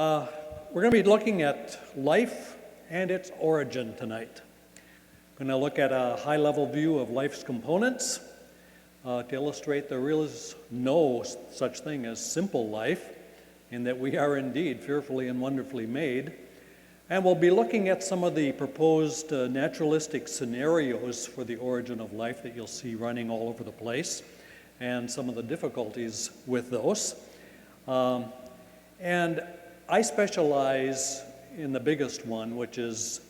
We're going to be looking at life and its origin tonight. We're going to look at a high-level view of life's components to illustrate there really is no such thing as simple life, in that we are indeed fearfully and wonderfully made. And we'll be looking at some of the proposed naturalistic scenarios for the origin of life that you'll see running all over the place, and some of the difficulties with those. And I specialize in the biggest one, which is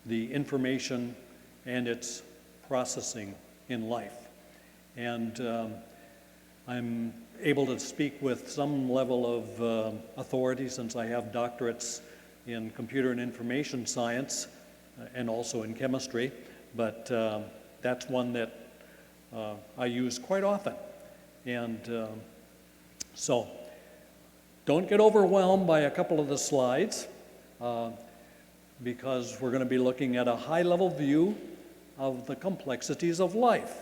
the information and its processing in life. And I'm able to speak with some level of authority since I have doctorates in computer and information science and also in chemistry, but that's one that I use quite often. And so don't get overwhelmed by a couple of the slides because we're going to be looking at a high-level view of the complexities of life.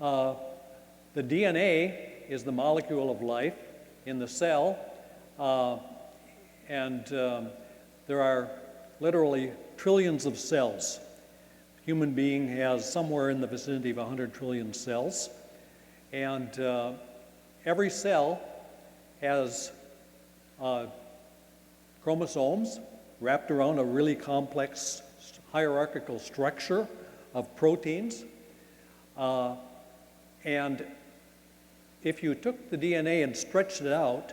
The DNA is the molecule of life in the cell, and there are literally trillions of cells. A human being has somewhere in the vicinity of 100 trillion cells, and every cell has chromosomes wrapped around a really complex hierarchical structure of proteins. And if you took the DNA and stretched it out,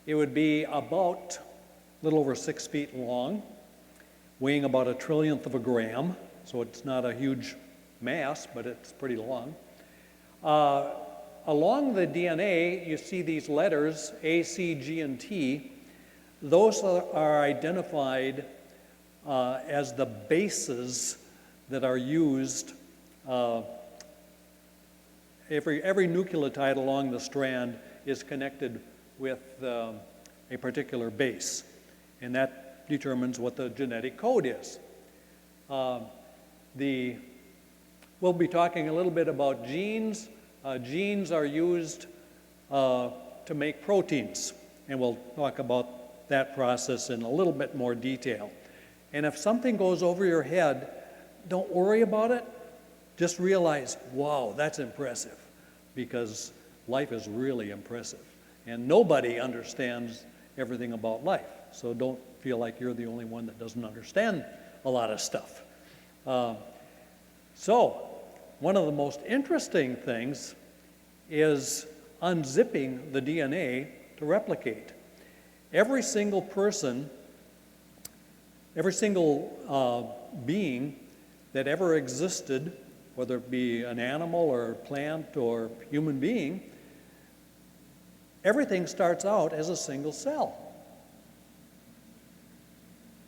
it would be about a little over 6 feet long, weighing about a trillionth of a gram, so it's not a huge mass, but it's pretty long. Along the DNA, you see these letters, A, C, G, and T. Those are identified as the bases that are used. Every nucleotide along the strand is connected with a particular base, and that determines what the genetic code is. We'll be talking a little bit about genes. Genes are used to make proteins, and we'll talk about that process in a little bit more detail. And if something goes over your head, don't worry about it. Just realize, wow, that's impressive, because life is really impressive. And nobody understands everything about life, so don't feel like you're the only one that doesn't understand a lot of stuff. So, one of the most interesting things is unzipping the DNA to replicate. Every single person, every single being that ever existed, whether it be an animal or a plant or human being, everything starts out as a single cell.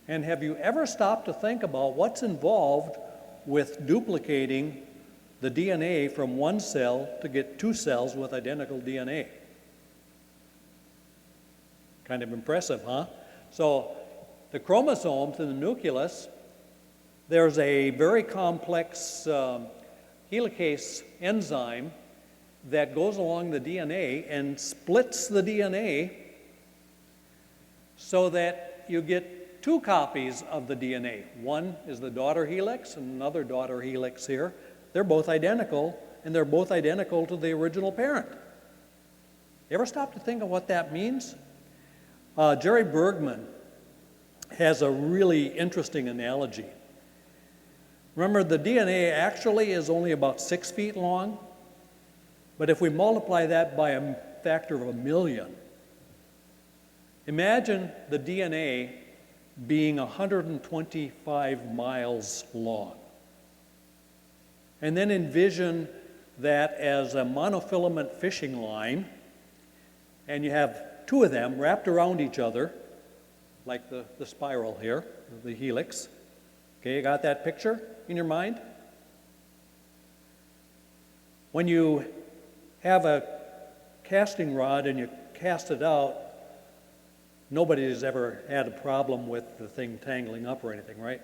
And have you ever stopped to think about what's involved with duplicating the DNA from one cell to get two cells with identical DNA? Kind of impressive, huh? So the chromosomes in the nucleus, there's a very complex helicase enzyme that goes along the DNA and splits the DNA so that you get two copies of the DNA. One is the daughter helix and another daughter helix here. They're both identical, and they're both identical to the original parent. You ever stop to think of what that means? Jerry Bergman has a really interesting analogy. Remember, the DNA actually is only about 6 feet long, but if we multiply that by a factor of 1,000,000, imagine the DNA being 125 miles long. And then envision that as a monofilament fishing line, and you have two of them wrapped around each other, like the spiral here, the helix. Okay, you got that picture in your mind? When you have a casting rod and you cast it out, nobody has ever had a problem with the thing tangling up or anything, right?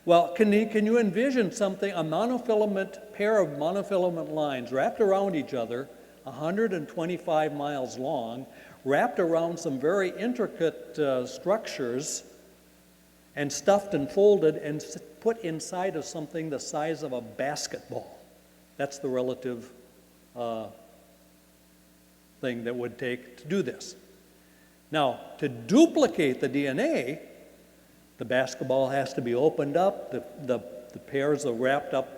Well, can you envision something, a pair of monofilament lines wrapped around each other, 125 miles long, wrapped around some very intricate structures and stuffed and folded and put inside of something the size of a basketball. That's the relative thing that would take to do this. Now, to duplicate the DNA, the basketball has to be opened up, the pairs of wrapped up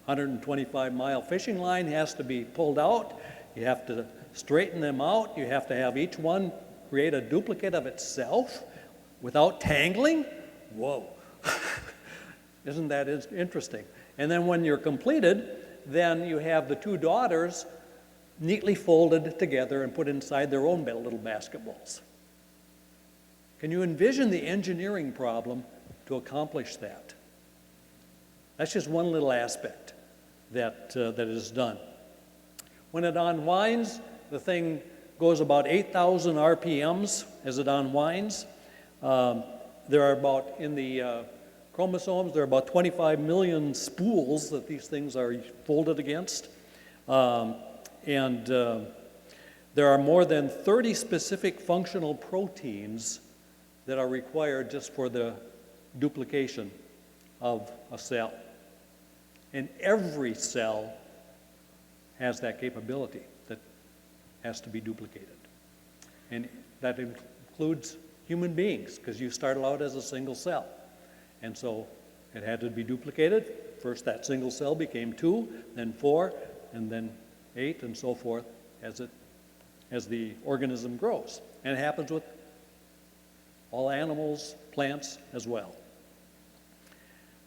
125-mile fishing line has to be pulled out, you have to straighten them out, you have to have each one create a duplicate of itself without tangling. Whoa, isn't that interesting? And then when you're completed, then you have the two daughters neatly folded together and put inside their own little basketballs. Can you envision the engineering problem to accomplish that? That's just one little aspect that is done. When it unwinds, the thing goes about 8,000 RPMs as it unwinds. There are about, in the chromosomes, there are about 25 million spools that these things are folded against. And there are more than 30 specific functional proteins that are required just for the duplication of a cell. And every cell has that capability that has to be duplicated. And that includes human beings, because you started out as a single cell. And so it had to be duplicated. First that single cell became 2, then 4, and then 8, and so forth as the organism grows. And it happens with all animals, plants as well.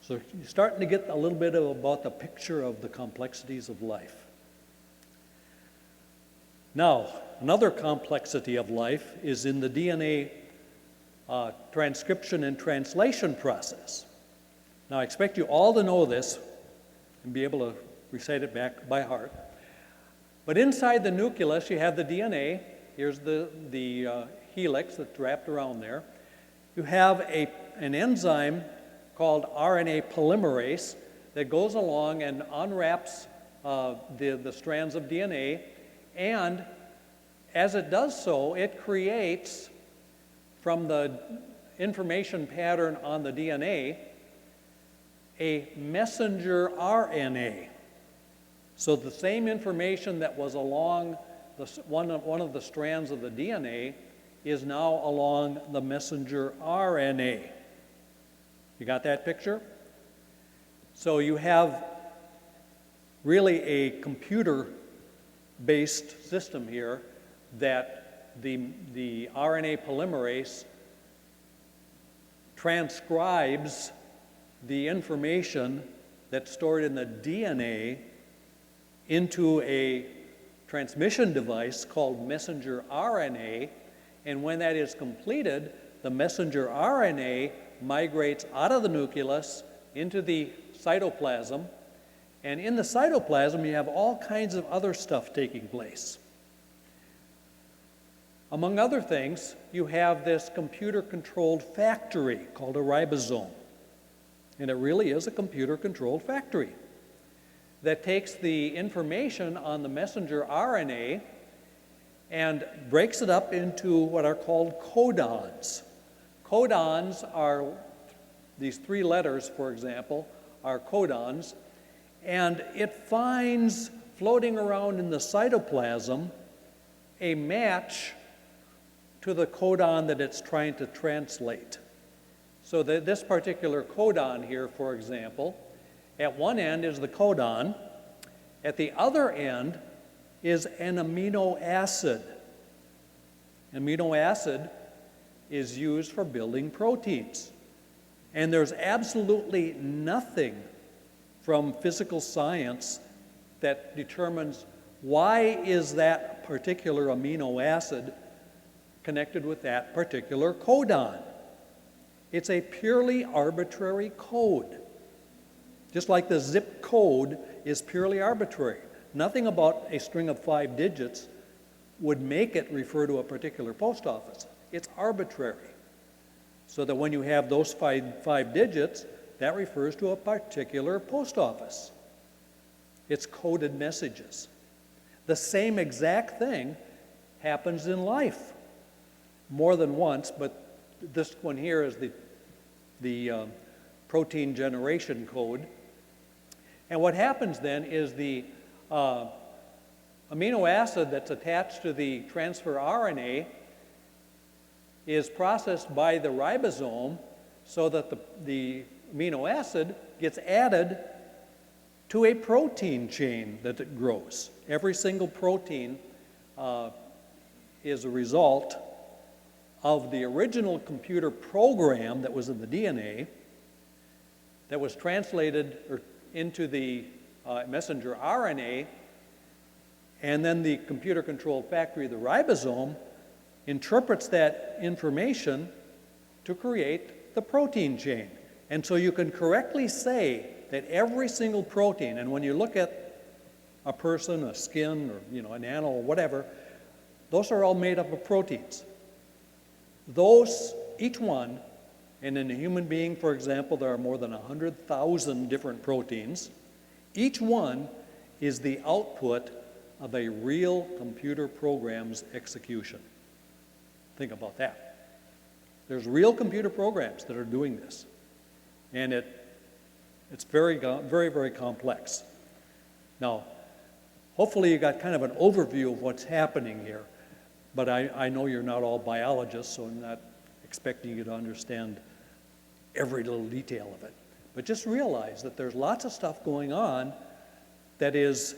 So you're starting to get a little bit about the picture of the complexities of life. Now, another complexity of life is in the DNA transcription and translation process. Now, I expect you all to know this and be able to recite it back by heart. But inside the nucleus, you have the DNA. Here's the helix that's wrapped around there. You have an enzyme called RNA polymerase that goes along and unwraps the strands of DNA, and as it does so, it creates, from the information pattern on the DNA, a messenger RNA. So the same information that was along one of the strands of the DNA is now along the messenger RNA. You got that picture? So you have really a computer-based system here that the RNA polymerase transcribes the information that's stored in the DNA into a transmission device called messenger RNA, and when that is completed, the messenger RNA migrates out of the nucleus into the cytoplasm, and in the cytoplasm you have all kinds of other stuff taking place. Among other things, you have this computer-controlled factory called a ribosome, and it really is a computer-controlled factory that takes the information on the messenger RNA and breaks it up into what are called codons. Codons are, these 3 letters, for example, are codons, and it finds floating around in the cytoplasm a match to the codon that it's trying to translate. So this particular codon here, for example, at one end is the codon, at the other end is an amino acid. Amino acid is used for building proteins. And there's absolutely nothing from physical science that determines why is that particular amino acid connected with that particular codon. It's a purely arbitrary code. Just like the zip code is purely arbitrary. Nothing about a string of 5 digits would make it refer to a particular post office. It's arbitrary. So that when you have those five digits, that refers to a particular post office. It's coded messages. The same exact thing happens in life more than once, but this one here is the protein generation code. And what happens then is the amino acid that's attached to the transfer RNA is processed by the ribosome so that the amino acid gets added to a protein chain that it grows. Every single protein is a result of the original computer program that was in the DNA that was translated into the messenger RNA, and then the computer-controlled factory, the ribosome, interprets that information to create the protein chain. And so you can correctly say that every single protein, and when you look at a person, a skin, or an animal, or whatever, those are all made up of proteins. Those, each one, and in a human being, for example, there are more than 100,000 different proteins. Each one is the output of a real computer program's execution. Think about that. There's real computer programs that are doing this. And it's very, very, very complex. Now, hopefully you got kind of an overview of what's happening here. But I know you're not all biologists, so I'm not expecting you to understand every little detail of it. But just realize that there's lots of stuff going on that is,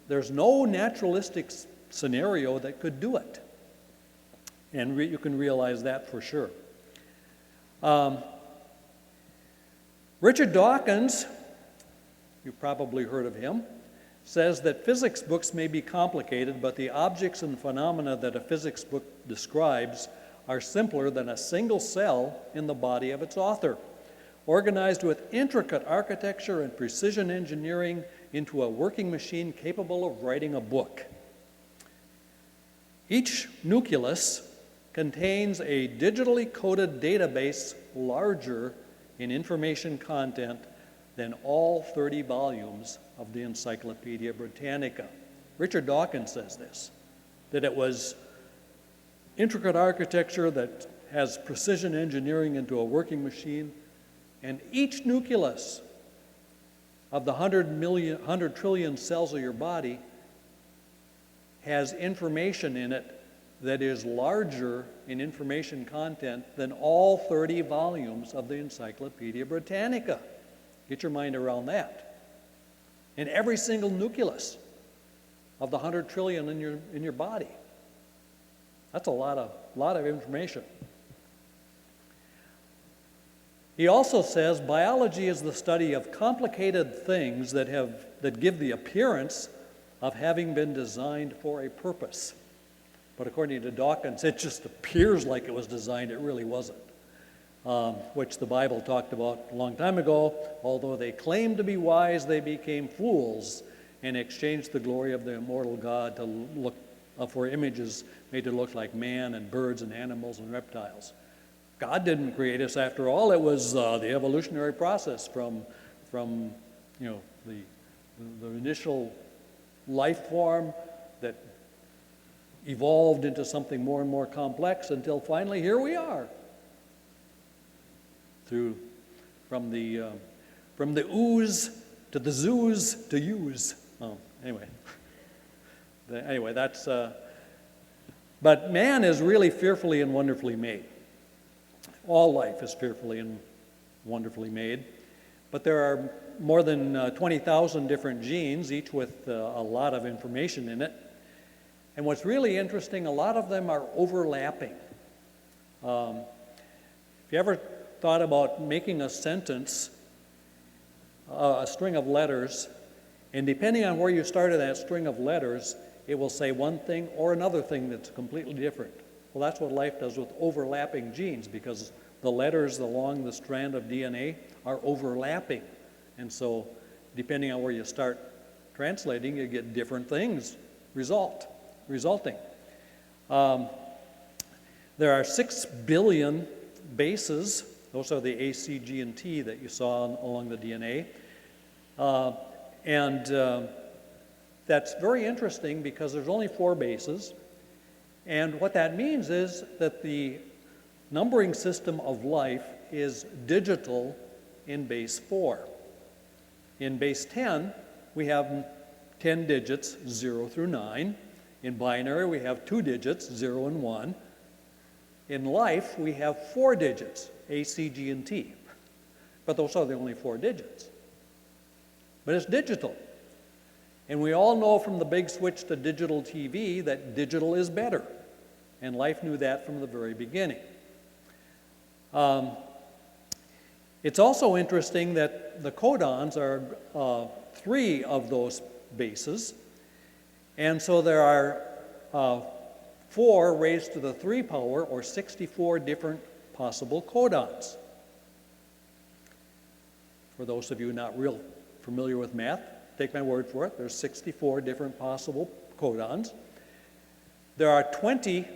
there's no naturalistic scenario that could do it. And you can realize that for sure. Richard Dawkins, you've probably heard of him, says that physics books may be complicated, but the objects and phenomena that a physics book describes are simpler than a single cell in the body of its author, organized with intricate architecture and precision engineering into a working machine capable of writing a book. Each nucleus contains a digitally coded database larger in information content than all 30 volumes of the Encyclopedia Britannica. Richard Dawkins says this, that it was intricate architecture that has precision engineering into a working machine, and each nucleus of the 100 trillion cells of your body has information in it that is larger in information content than all 30 volumes of the Encyclopedia Britannica. Get your mind around that. And every single nucleus of the 100 trillion in your body. That's a lot of information. He also says biology is the study of complicated things that give the appearance of having been designed for a purpose. But according to Dawkins, it just appears like it was designed. It really wasn't. Which the Bible talked about a long time ago. Although they claimed to be wise, they became fools and exchanged the glory of the immortal God to look for images made to look like man and birds and animals and reptiles. God didn't create us after all. It was the evolutionary process from the initial life form that evolved into something more and more complex until finally here we are. From the ooze to the zoos to use. Oh, anyway. Anyway, that's. But man is really fearfully and wonderfully made. All life is fearfully and wonderfully made. But there are more than 20,000 different genes, each with a lot of information in it. And what's really interesting, a lot of them are overlapping. If you ever thought about making a sentence, a string of letters, and depending on where you start in that string of letters, it will say one thing or another thing that's completely different. Well, that's what life does with overlapping genes, because the letters along the strand of DNA are overlapping. And so, depending on where you start translating, you get different things resulting. There are 6 billion bases. Those are the A, C, G, and T that you saw along the DNA. That's very interesting because there's only 4 bases, And what that means is that the numbering system of life is digital in base 4. In base 10, we have 10 digits, 0 through 9. In binary, we have 2 digits, 0 and 1. In life, we have 4 digits, A, C, G, and T. But those are the only 4 digits. But it's digital. And we all know from the big switch to digital TV that digital is better. And life knew that from the very beginning. It's also interesting that the codons are 3 of those bases. And so there are 4 raised to the 3 power, or 64 different possible codons. For those of you not real familiar with math, take my word for it, there's 64 different possible codons. There are 20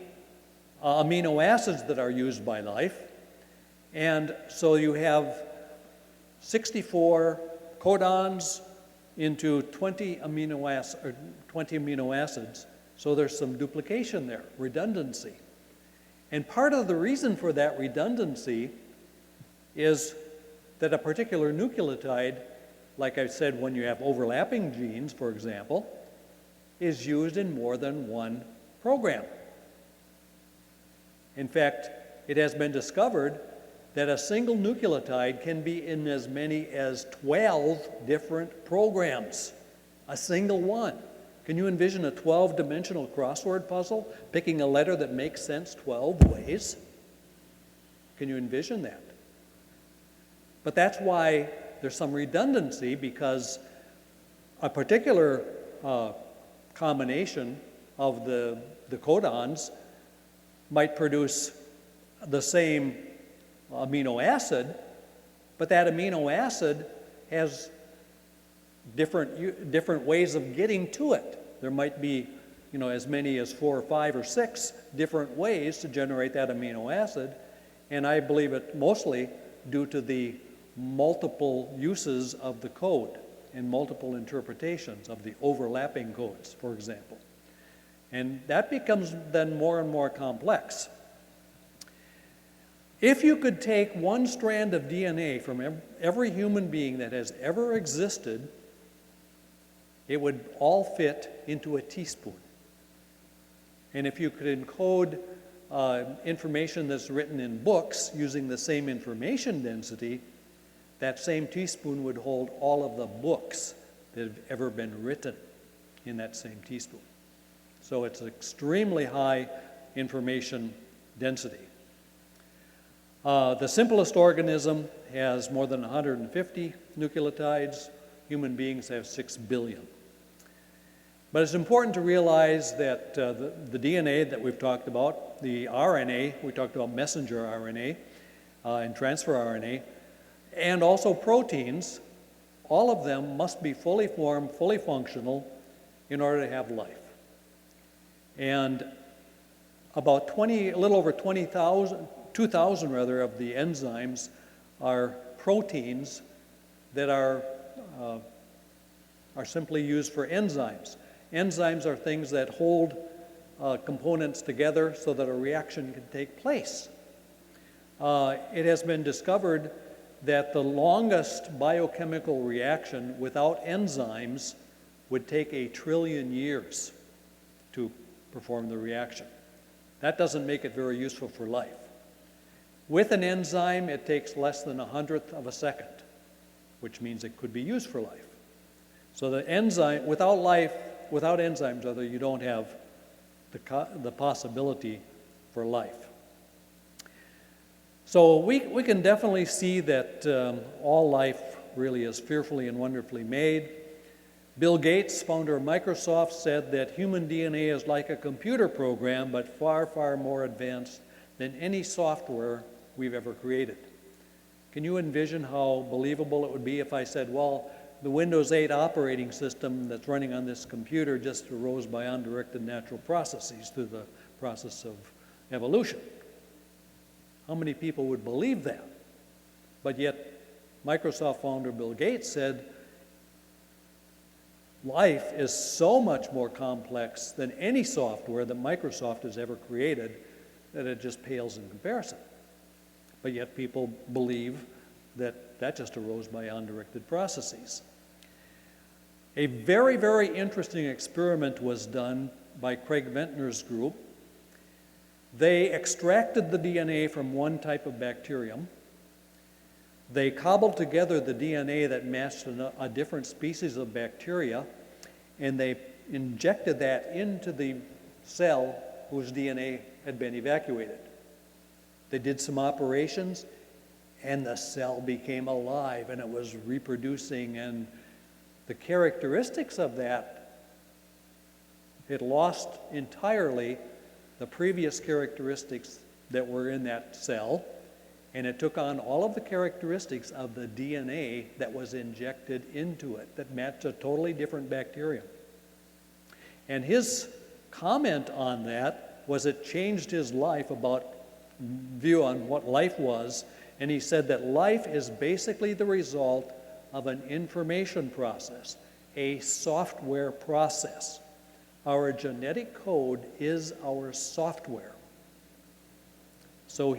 amino acids that are used by life, and so you have 64 codons into 20 amino acids, so there's some duplication there, redundancy. And part of the reason for that redundancy is that a particular nucleotide, like I said, when you have overlapping genes, for example, is used in more than one program. In fact, it has been discovered that a single nucleotide can be in as many as 12 different programs, a single one. Can you envision a 12-dimensional crossword puzzle, picking a letter that makes sense 12 ways? Can you envision that? But that's why there's some redundancy, because a particular combination of the codons might produce the same amino acid, but that amino acid has different ways of getting to it. There might be, as many as 4 or 5 or 6 different ways to generate that amino acid, and I believe it mostly due to the multiple uses of the code and multiple interpretations of the overlapping codes, for example. And that becomes then more and more complex. If you could take one strand of DNA from every human being that has ever existed, it would all fit into a teaspoon. And if you could encode information that's written in books using the same information density, that same teaspoon would hold all of the books that have ever been written in that same teaspoon. So it's extremely high information density. The simplest organism has more than 150 nucleotides. Human beings have 6 billion. But it's important to realize that the DNA that we've talked about, the RNA, we talked about messenger RNA and transfer RNA, and also proteins, all of them must be fully formed, fully functional in order to have life. And about a little over 2,000 rather, of the enzymes are proteins that are simply used for enzymes. Enzymes are things that hold components together so that a reaction can take place. It has been discovered that the longest biochemical reaction without enzymes would take 1 trillion years to perform the reaction. That doesn't make it very useful for life. With an enzyme, it takes less than 1/100th of a second, which means it could be used for life. So the enzyme, without enzymes, rather, you don't have the possibility for life. So we can definitely see that all life really is fearfully and wonderfully made. Bill Gates, founder of Microsoft, said that human DNA is like a computer program, but far, far more advanced than any software we've ever created. Can you envision how believable it would be if I said, well, the Windows 8 operating system that's running on this computer just arose by undirected natural processes through the process of evolution? How many people would believe that? But yet, Microsoft founder Bill Gates said, life is so much more complex than any software that Microsoft has ever created that it just pales in comparison. But yet people believe that that just arose by undirected processes. A very, very interesting experiment was done by Craig Ventnor's group. They extracted the DNA from one type of bacterium. They cobbled together the DNA that matched a different species of bacteria, and they injected that into the cell whose DNA had been evacuated. They did some operations, and the cell became alive, and it was reproducing, and the characteristics of that, it lost entirely the previous characteristics that were in that cell, and it took on all of the characteristics of the DNA that was injected into it that matched a totally different bacterium. And his comment on that was it changed his life about view on what life was, and he said that life is basically the result of an information process, a software process. Our genetic code is our software. So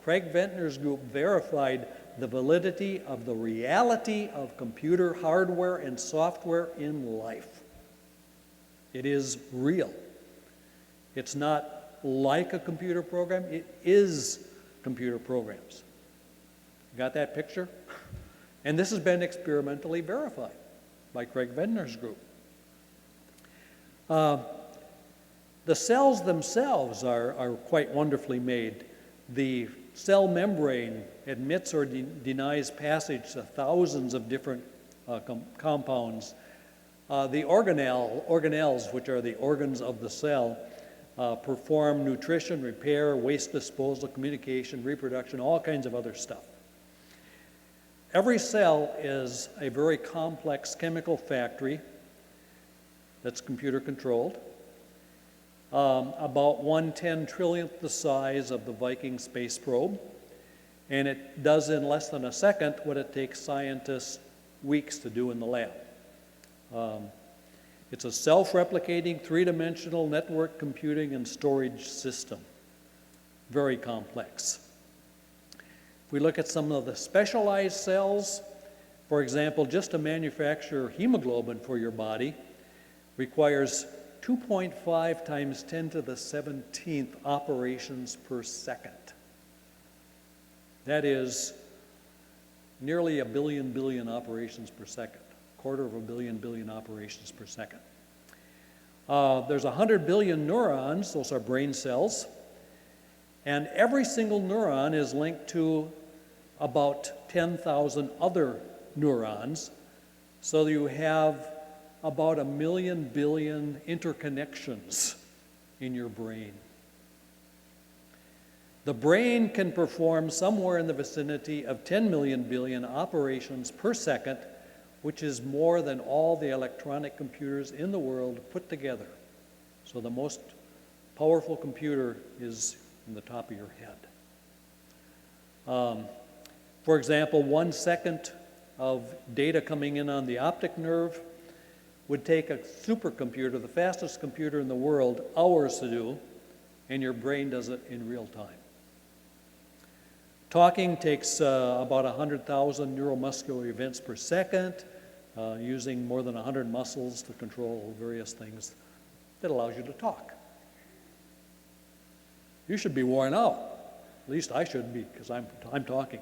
Craig Ventnor's group verified the validity of the reality of computer hardware and software in life. It is real. It's not like a computer program, it is computer programs. Got that picture? And this has been experimentally verified by Craig Ventnor's group. The cells themselves are quite wonderfully made. The cell membrane admits or denies passage to thousands of different compounds. The organelles, which are the organs of the cell, perform nutrition, repair, waste disposal, communication, reproduction, all kinds of other stuff. Every cell is a very complex chemical factory that's computer controlled, about 1/10 trillionth the size of the Viking space probe, and it does in less than a second what it takes scientists weeks to do in the lab. It's a self-replicating three-dimensional network computing and storage system, very complex. If we look at some of the specialized cells, for example, just to manufacture hemoglobin for your body requires 2.5 times 10 to the 17th operations per second. That is nearly a billion operations per second, quarter of a billion operations per second. There's 100 billion neurons, those are brain cells, and every single neuron is linked to about 10,000 other neurons, so you have about 1 billion interconnections in your brain. The brain can perform somewhere in the vicinity of 10 billion operations per second, which is more than all the electronic computers in the world put together. So the most powerful computer is in the top of your head. For example, 1 second of data coming in on the optic nerve would take a supercomputer, the fastest computer in the world, hours to do, and your brain does it in real time. Talking takes about 100,000 neuromuscular events per second, using more than 100 muscles to control various things that allows you to talk. You should be worn out. At least I should be, because I'm talking.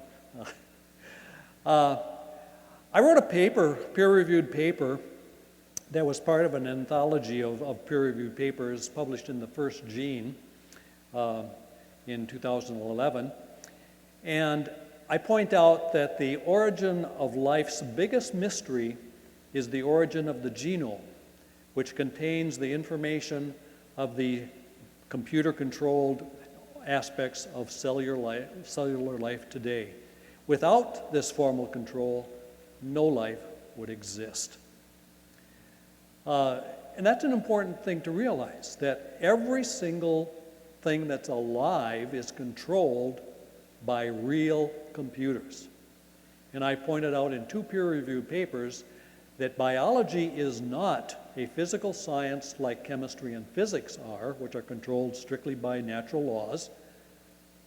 I wrote a paper, peer-reviewed paper, that was part of an anthology of peer-reviewed papers published in the first Gene in 2011. And I point out that the origin of life's biggest mystery is the origin of the genome, which contains the information of the computer-controlled aspects of cellular life today. Without this formal control, no life would exist. And that's an important thing to realize, that every single thing that's alive is controlled by real computers. And I pointed out in 2 peer-reviewed papers that biology is not a physical science like chemistry and physics are, which are controlled strictly by natural laws.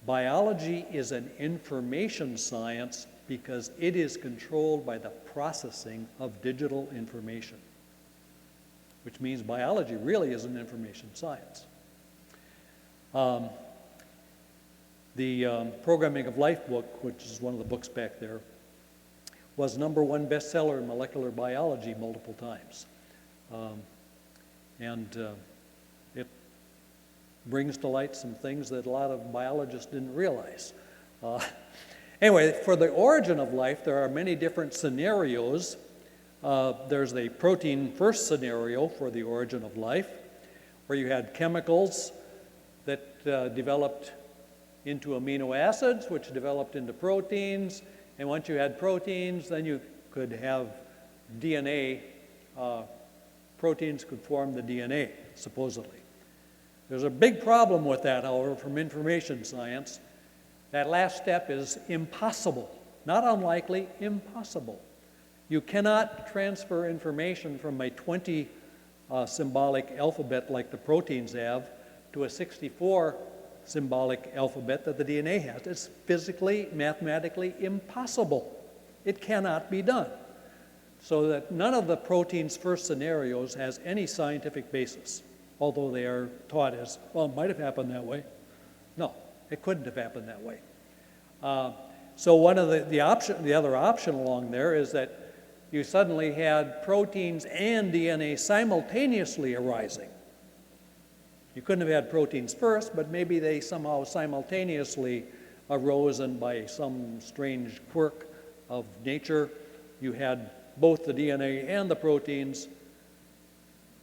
Biology is an information science because it is controlled by the processing of digital information, which means biology really is an information science. The Programming of Life book, which is one of the books back there, was #1 bestseller in molecular biology multiple times. It brings to light some things that a lot of biologists didn't realize. Anyway, for the origin of life, there are many different scenarios. There's the protein first scenario for the origin of life, where you had chemicals that developed into amino acids, which developed into proteins, and once you had proteins, then you could have DNA. Proteins could form the DNA, supposedly. There's a big problem with that, however, from information science. That last step is impossible. Not unlikely, impossible. You cannot transfer information from a 20 symbolic alphabet like the proteins have to a 64 symbolic alphabet that the DNA has. It's physically, mathematically impossible. It cannot be done. So that none of the protein's first scenarios has any scientific basis, although they are taught as, well, it might have happened that way. No, it couldn't have happened that way. So one of the other option along there is that you suddenly had proteins and DNA simultaneously arising. You couldn't have had proteins first, but maybe they somehow simultaneously arose, and by some strange quirk of nature, you had both the DNA and the proteins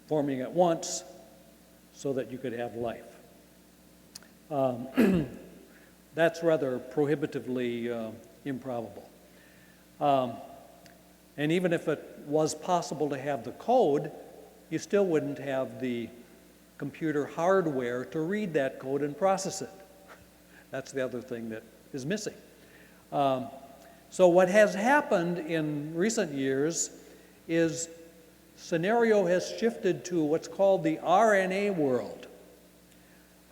forming at once so that you could have life. That's rather prohibitively improbable. And even if it was possible to have the code, you still wouldn't have the computer hardware to read that code and process it. That's the other thing that is missing. So what has happened in recent years is scenario has shifted to what's called the RNA world.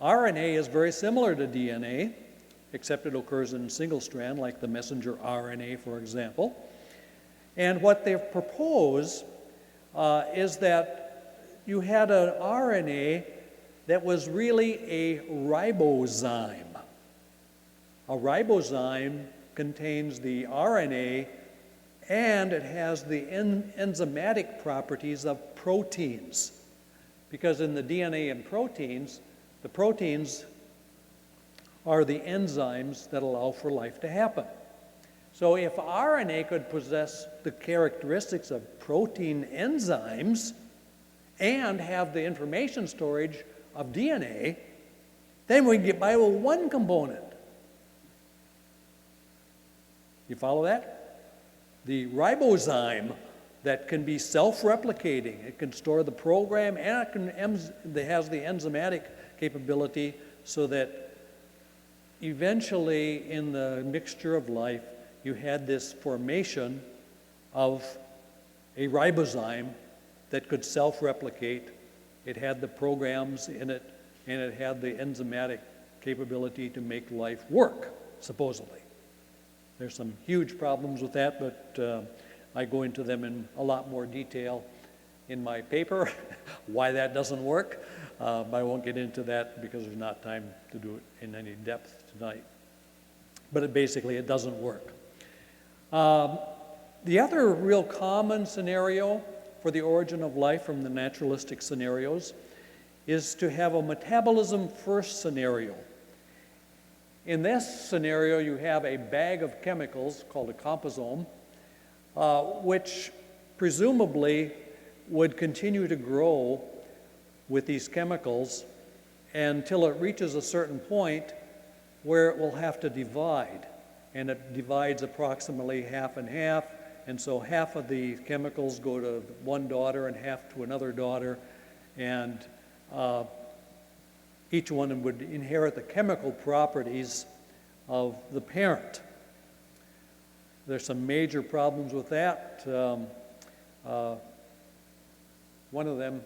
RNA is very similar to DNA, except it occurs in single strand, like the messenger RNA, for example. And what they've proposed is that you had an RNA that was really a ribozyme. A ribozyme contains the RNA, and it has the enzymatic properties of proteins. Because in the DNA and proteins, the proteins are the enzymes that allow for life to happen. So if RNA could possess the characteristics of protein enzymes and have the information storage of DNA, then we can get by with one component. You follow that? The ribozyme that can be self-replicating. It can store the program, and it has the enzymatic capability so that eventually in the mixture of life, you had this formation of a ribozyme that could self-replicate. It had the programs in it, and it had the enzymatic capability to make life work, supposedly. There's some huge problems with that, but I go into them in a lot more detail in my paper, why that doesn't work. But I won't get into that because there's not time to do it in any depth tonight. But basically, it doesn't work. The other real common scenario for the origin of life from the naturalistic scenarios is to have a metabolism first scenario. In this scenario, you have a bag of chemicals called a composome, which presumably would continue to grow with these chemicals until it reaches a certain point where it will have to divide. And it divides approximately half and half, and so half of the chemicals go to one daughter and half to another daughter, and each one would inherit the chemical properties of the parent. There's some major problems with that. One of them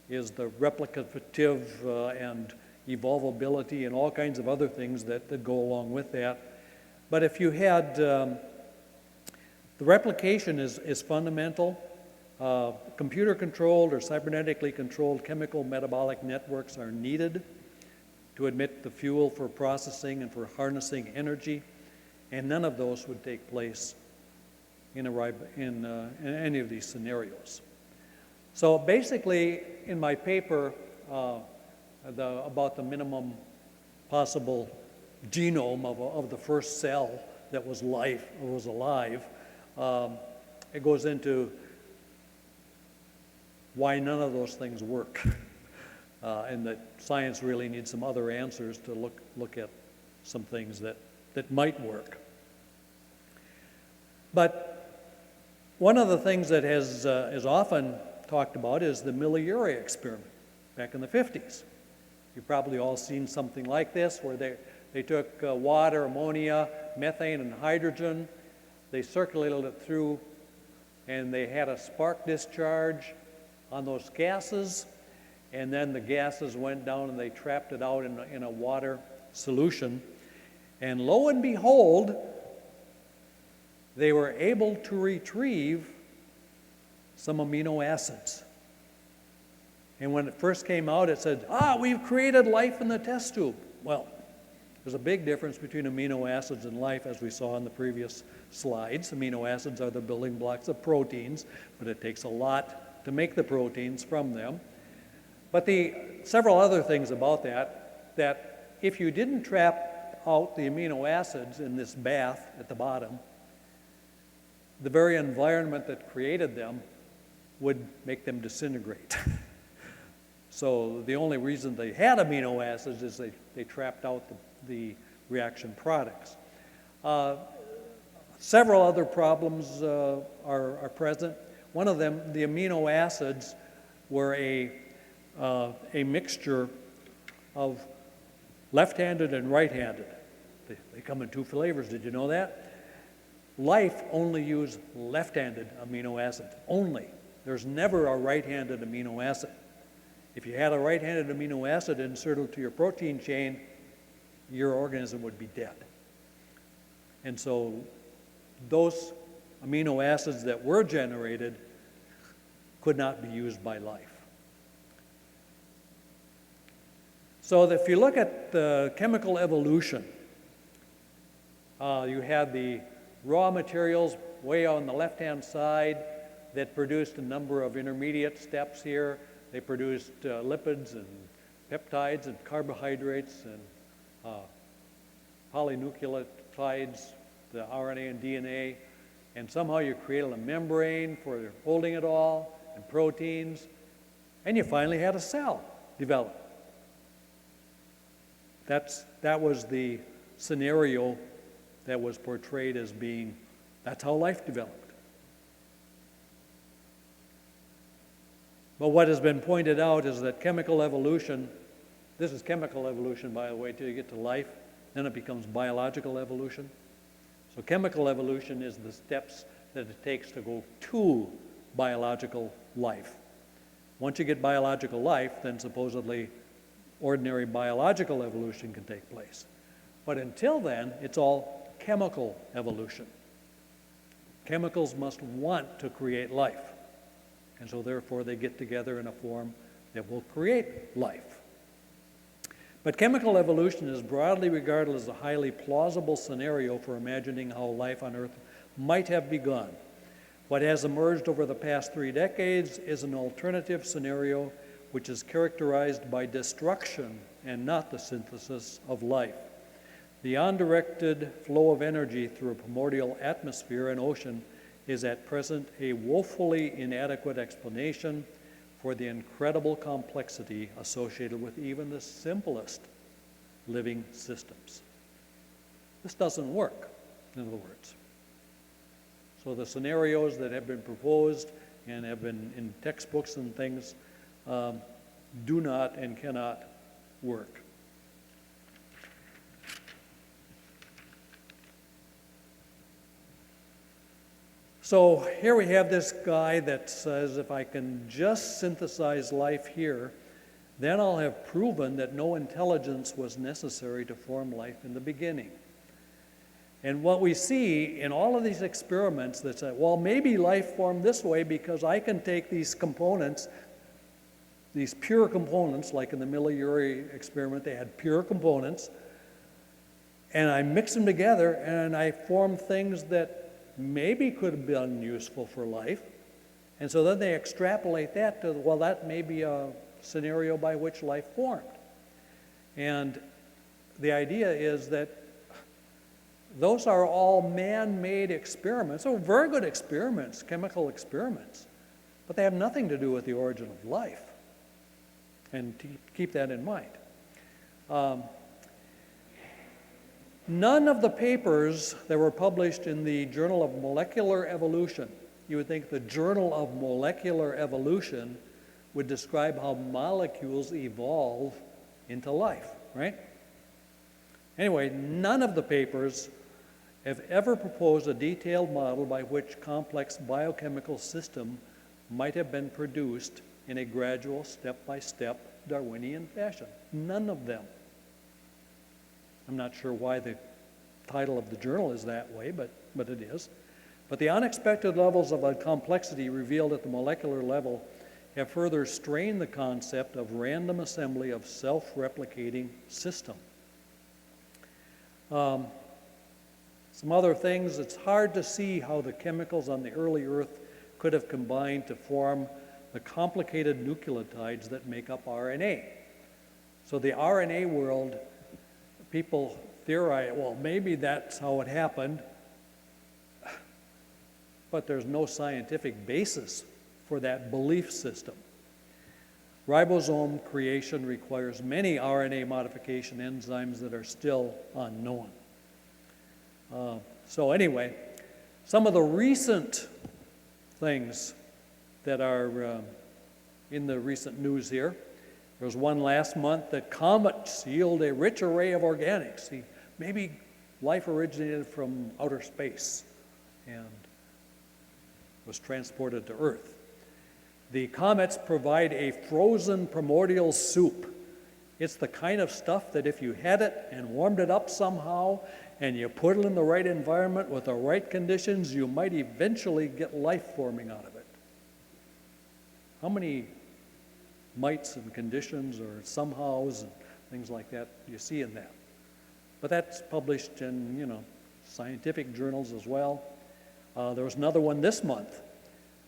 is the replicative and evolvability and all kinds of other things that go along with that. But if you had, the replication is fundamental. Computer-controlled or cybernetically controlled chemical metabolic networks are needed to admit the fuel for processing and for harnessing energy, and none of those would take place in any of these scenarios. So basically, in my paper about the minimum possible genome of the first cell that was alive, it goes into why none of those things work, and that science really needs some other answers to look at some things that might work. But one of the things that is often talked about is the Miller-Urey experiment back in the 50s. You've probably all seen something like this, where they took water, ammonia, methane, and hydrogen. They circulated it through, and they had a spark discharge on those gases, and then the gases went down and they trapped it out in a water solution. And lo and behold, they were able to retrieve some amino acids. And when it first came out, it said, we've created life in the test tube. Well, there's a big difference between amino acids and life, as we saw in the previous slides. Amino acids are the building blocks of proteins, but it takes a lot to make the proteins from them. But several other things about that if you didn't trap out the amino acids in this bath at the bottom, the very environment that created them would make them disintegrate. So the only reason they had amino acids is they trapped out the reaction products. Several other problems are present. One of them, the amino acids, were a mixture of left-handed and right-handed. They come in two flavors. Did you know that? Life only uses left-handed amino acids, only. There's never a right-handed amino acid. If you had a right-handed amino acid inserted to your protein chain, your organism would be dead. And so those amino acids that were generated could not be used by life. So if you look at the chemical evolution, you had the raw materials way on the left-hand side that produced a number of intermediate steps here. They produced lipids and peptides and carbohydrates and polynucleotides, the RNA and DNA, and somehow you created a membrane for holding it all, and proteins, and you finally had a cell develop. That was the scenario that was portrayed as being, that's how life developed. But what has been pointed out is that chemical evolution, this is chemical evolution, by the way, till you get to life, then it becomes biological evolution. So chemical evolution is the steps that it takes to go to biological life. Once you get biological life, then supposedly ordinary biological evolution can take place. But until then, it's all chemical evolution. Chemicals must want to create life. And so therefore they get together in a form that will create life. But chemical evolution is broadly regarded as a highly plausible scenario for imagining how life on Earth might have begun. What has emerged over the past 3 decades is an alternative scenario which is characterized by destruction and not the synthesis of life. The undirected flow of energy through a primordial atmosphere and ocean is at present a woefully inadequate explanation for the incredible complexity associated with even the simplest living systems. This doesn't work, in other words. So the scenarios that have been proposed and have been in textbooks and things do not and cannot work. So here we have this guy that says, if I can just synthesize life here, then I'll have proven that no intelligence was necessary to form life in the beginning. And what we see in all of these experiments that say, well, maybe life formed this way because I can take these components, these pure components, like in the Miller-Urey experiment, they had pure components, and I mix them together and I form things that maybe could have been useful for life. And so then they extrapolate that to, well, that may be a scenario by which life formed. And the idea is that those are all man-made experiments, so very good experiments, chemical experiments, but they have nothing to do with the origin of life. And to keep that in mind. None of the papers that were published in the Journal of Molecular Evolution, you would think the Journal of Molecular Evolution would describe how molecules evolve into life, right? Anyway, none of the papers have ever proposed a detailed model by which complex biochemical system might have been produced in a gradual, step-by-step Darwinian fashion. None of them. I'm not sure why the title of the journal is that way, but it is. But the unexpected levels of complexity revealed at the molecular level have further strained the concept of random assembly of self-replicating system. Some other things, it's hard to see how the chemicals on the early Earth could have combined to form the complicated nucleotides that make up RNA. So the RNA world, people theorize, well, maybe that's how it happened, but there's no scientific basis for that belief system. Ribosome creation requires many RNA modification enzymes that are still unknown. So anyway, some of the recent things that are in the recent news here. There was one last month that comets yield a rich array of organics. See, maybe life originated from outer space and was transported to Earth. The comets provide a frozen primordial soup. It's the kind of stuff that if you had it and warmed it up somehow and you put it in the right environment with the right conditions, you might eventually get life forming out of it. How many mites and conditions or somehows and things like that do you see in that? But that's published in, scientific journals as well. There was another one this month.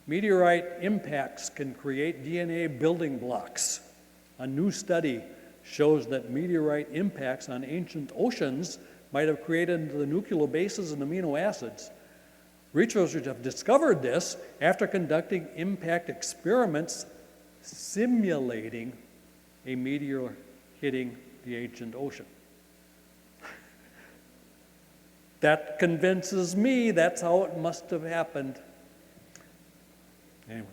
Meteorite impacts can create DNA building blocks. A new study shows that meteorite impacts on ancient oceans might have created the nucleobases and amino acids. Researchers have discovered this after conducting impact experiments simulating a meteor hitting the ancient ocean. That convinces me that's how it must have happened. Anyway,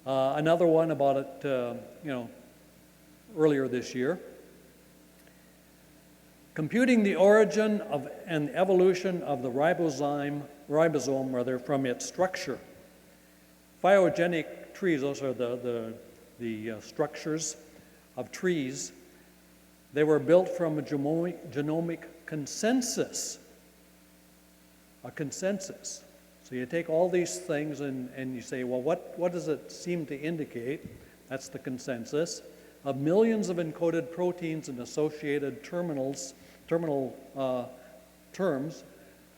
another one about it, earlier this year. Computing the origin of and evolution of the ribosome from its structure. Phyogenic trees, those are the structures of trees. They were built from a genomic consensus, a consensus. So you take all these things and you say, well, what does it seem to indicate? That's the consensus of millions of encoded proteins and associated terminal terms.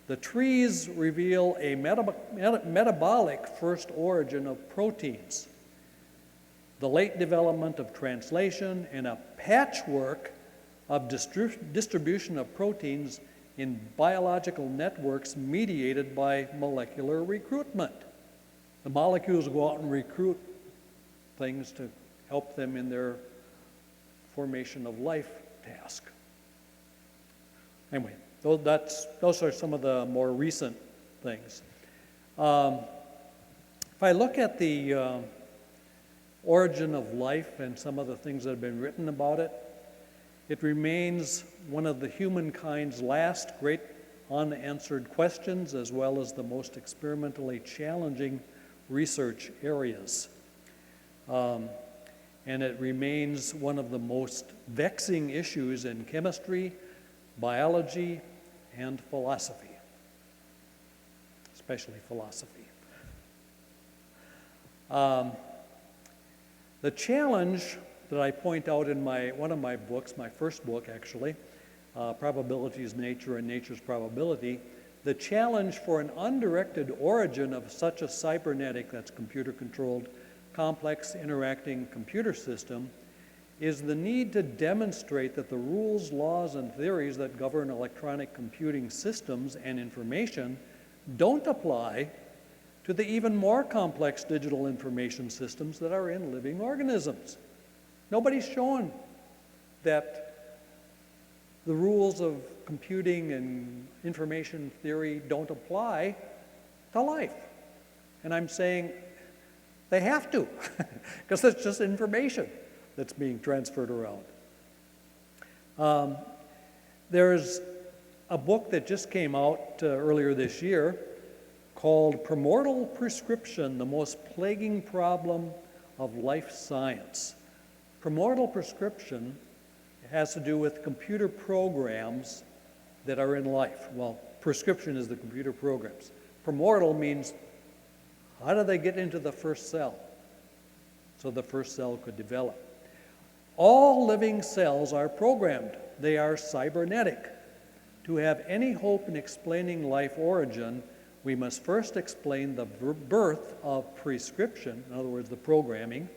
The trees reveal a metabolic first origin of proteins, the late development of translation, and a patchwork of distribution of proteins in biological networks mediated by molecular recruitment. The molecules go out and recruit things to help them in their formation of life task. Anyway, those are some of the more recent things. If I look at the origin of life and some of the things that have been written about it, it remains one of the humankind's last great unanswered questions as well as the most experimentally challenging research areas. And it remains one of the most vexing issues in chemistry, biology, and philosophy, especially philosophy. The challenge that I point out in one of my books, my first book actually, Probabilities, Nature, and Nature's Probability, the challenge for an undirected origin of such a cybernetic, that's computer-controlled, complex interacting computer system, is the need to demonstrate that the rules, laws, and theories that govern electronic computing systems and information don't apply to the even more complex digital information systems that are in living organisms. Nobody's shown that the rules of computing and information theory don't apply to life. And I'm saying they have to, because it's just information that's being transferred around. There's a book that just came out earlier this year called Primordial Prescription, the Most Plaguing Problem of Life Science. Primordial Prescription has to do with computer programs that are in life. Well, prescription is the computer programs. Primordial means how do they get into the first cell so the first cell could develop? All living cells are programmed. They are cybernetic. To have any hope in explaining life origin, we must first explain the birth of prescription, in other words, the programming,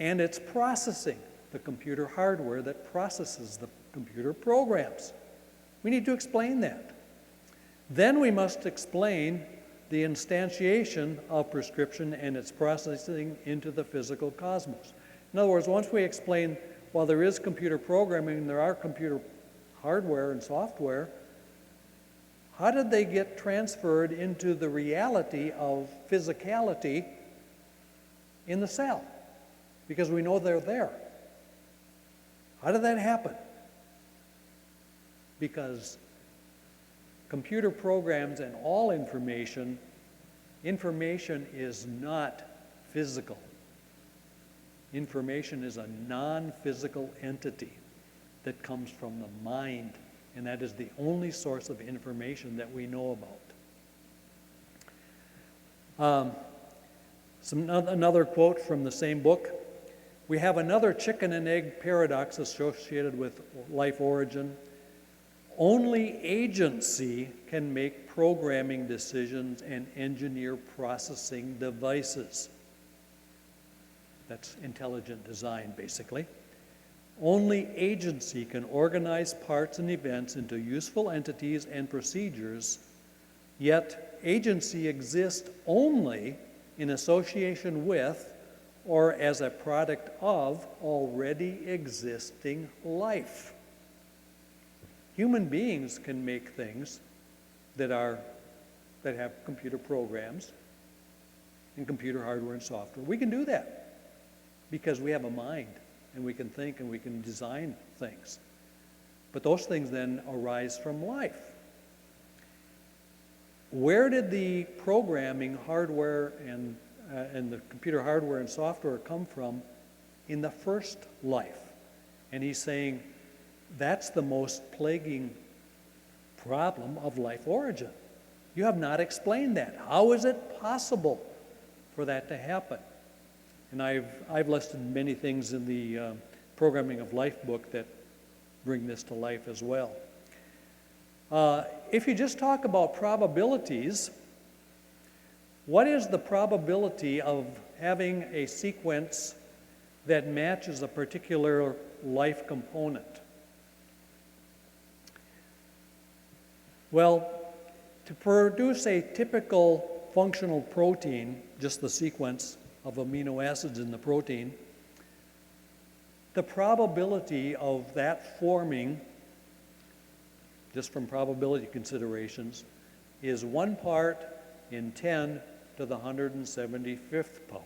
and its processing, the computer hardware that processes the computer programs. We need to explain that. Then we must explain the instantiation of prescription and its processing into the physical cosmos. In other words, once we explain, well, there is computer programming, there are computer hardware and software, how did they get transferred into the reality of physicality in the cell? Because we know they're there. How did that happen? Because computer programs and all information is not physical. Information is a non-physical entity that comes from the mind, and that is the only source of information that we know about. Another quote from the same book. We have another chicken and egg paradox associated with life origin. Only agency can make programming decisions and engineer processing devices. That's intelligent design, basically. Only agency can organize parts and events into useful entities and procedures, yet agency exists only in association with or as a product of already existing life. Human beings can make things that have computer programs and computer hardware and software. We can do that because we have a mind and we can think and we can design things. But those things then arise from life. Where did the programming hardware and the computer hardware and software come from in the first life? And he's saying that's the most plaguing problem of life origin. You have not explained that. How is it possible for that to happen? And I've listed many things in the Programming of Life book that bring this to life as well. If you just talk about probabilities, what is the probability of having a sequence that matches a particular life component? Well, to produce a typical functional protein, just the sequence of amino acids in the protein, the probability of that forming, just from probability considerations, is 1 part in 10 to the 175th power.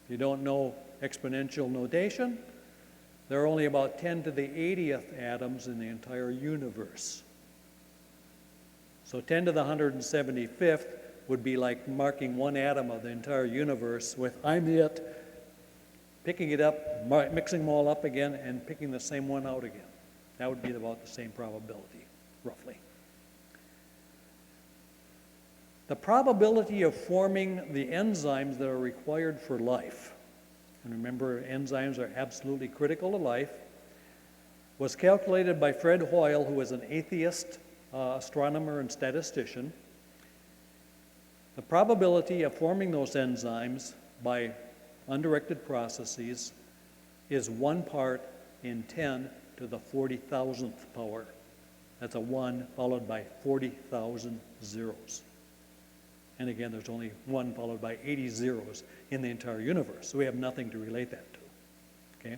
If you don't know exponential notation, there are only about 10 to the 80th atoms in the entire universe. So 10 to the 175th would be like marking one atom of the entire universe with I'm it, picking it up, mixing them all up again, and picking the same one out again. That would be about the same probability, roughly. The probability of forming the enzymes that are required for life, and remember enzymes are absolutely critical to life, was calculated by Fred Hoyle, who was an atheist astronomer and statistician. The probability of forming those enzymes by undirected processes is 1 part in 10 to the 40,000th power. That's a 1 followed by 40,000 zeros. And again, there's only 1 followed by 80 zeros in the entire universe, so we have nothing to relate that to. Okay?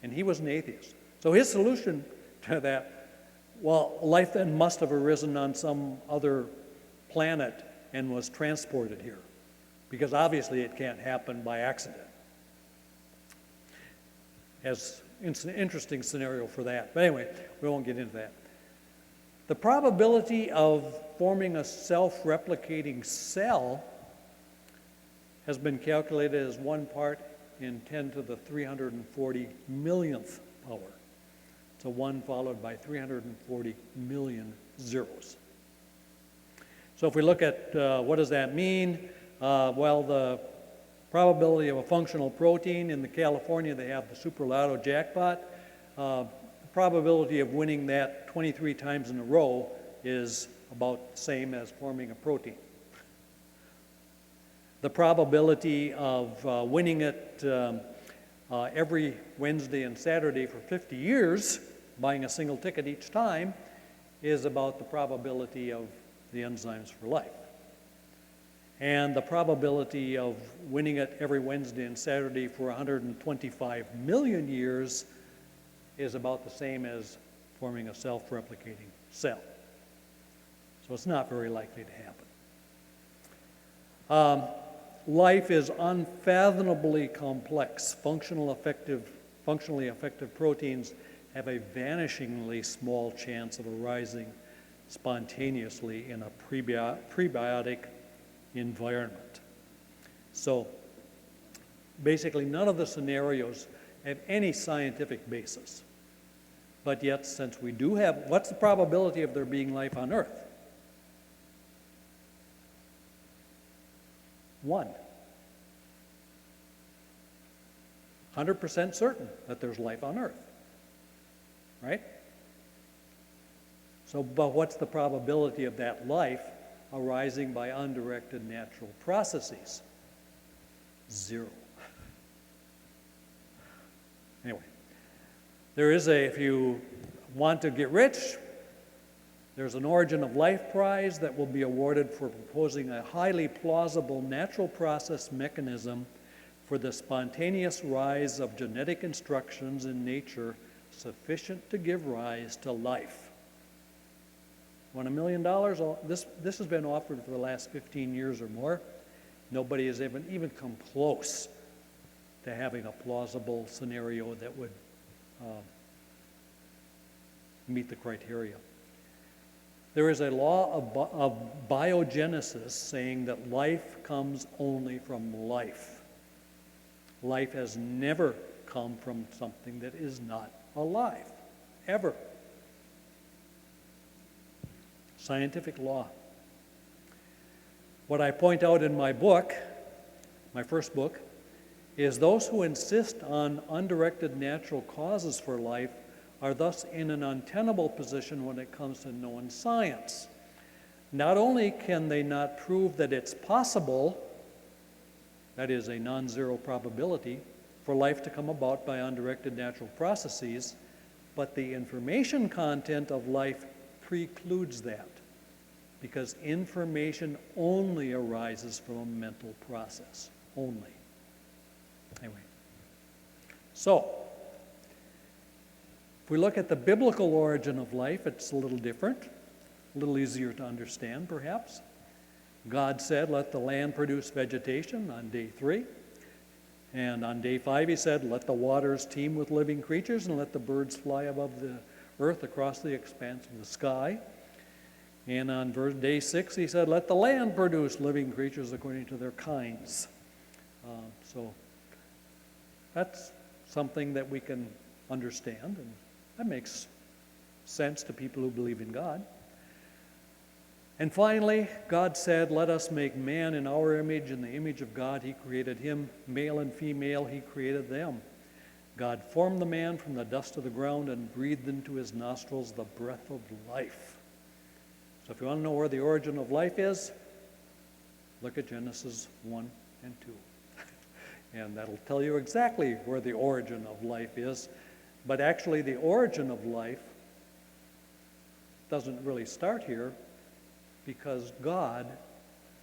And he was an atheist. So his solution to that, well, life then must have arisen on some other planet and was transported here, because obviously it can't happen by accident. It's an interesting scenario for that. But anyway, we won't get into that. The probability of forming a self-replicating cell has been calculated as 1 part in 10 to the 340 millionth power. So 1 followed by 340 million zeros. So if we look at what does that mean? Well, the probability of a functional protein, in California they have the Superlotto jackpot. The probability of winning that 23 times in a row is about the same as forming a protein. The probability of winning it every Wednesday and Saturday for 50 years, buying a single ticket each time, is about the probability of the enzymes for life. And the probability of winning it every Wednesday and Saturday for 125 million years is about the same as forming a self-replicating cell. So it's not very likely to happen. Life is unfathomably complex. Functionally effective proteins have a vanishingly small chance of arising spontaneously in a prebiotic environment. So basically none of the scenarios have any scientific basis. But yet, since we do have, what's the probability of there being life on Earth? 1. 100% certain that there's life on Earth, right? So, but what's the probability of that life arising by undirected natural processes? 0. Anyway, there is if you want to get rich, there's an Origin of Life Prize that will be awarded for proposing a highly plausible natural process mechanism for the spontaneous rise of genetic instructions in nature sufficient to give rise to life. Want $1 million? This has been offered for the last 15 years or more. Nobody has even come close to having a plausible scenario that would meet the criteria. There is a law of biogenesis saying that life comes only from life. Life has never come from something that is not alive, ever. Scientific law. What I point out in my book, my first book, is those who insist on undirected natural causes for life are thus in an untenable position when it comes to known science. Not only can they not prove that it's possible, that is a non-zero probability, for life to come about by undirected natural processes, but the information content of life precludes that, because information only arises from a mental process, only. Anyway, so if we look at the biblical origin of life, it's a little different, a little easier to understand, perhaps. God said, let the land produce vegetation on day 3. And on day 5, he said, let the waters teem with living creatures and let the birds fly above the earth across the expanse of the sky. And on day 6, he said, let the land produce living creatures according to their kinds. So that's something that we can understand, and that makes sense to people who believe in God. And finally, God said, let us make man in our image. In the image of God, he created him. Male and female, he created them. God formed the man from the dust of the ground and breathed into his nostrils the breath of life. So if you want to know where the origin of life is, look at Genesis 1 and 2. And that'll tell you exactly where the origin of life is. But actually, the origin of life doesn't really start here, because God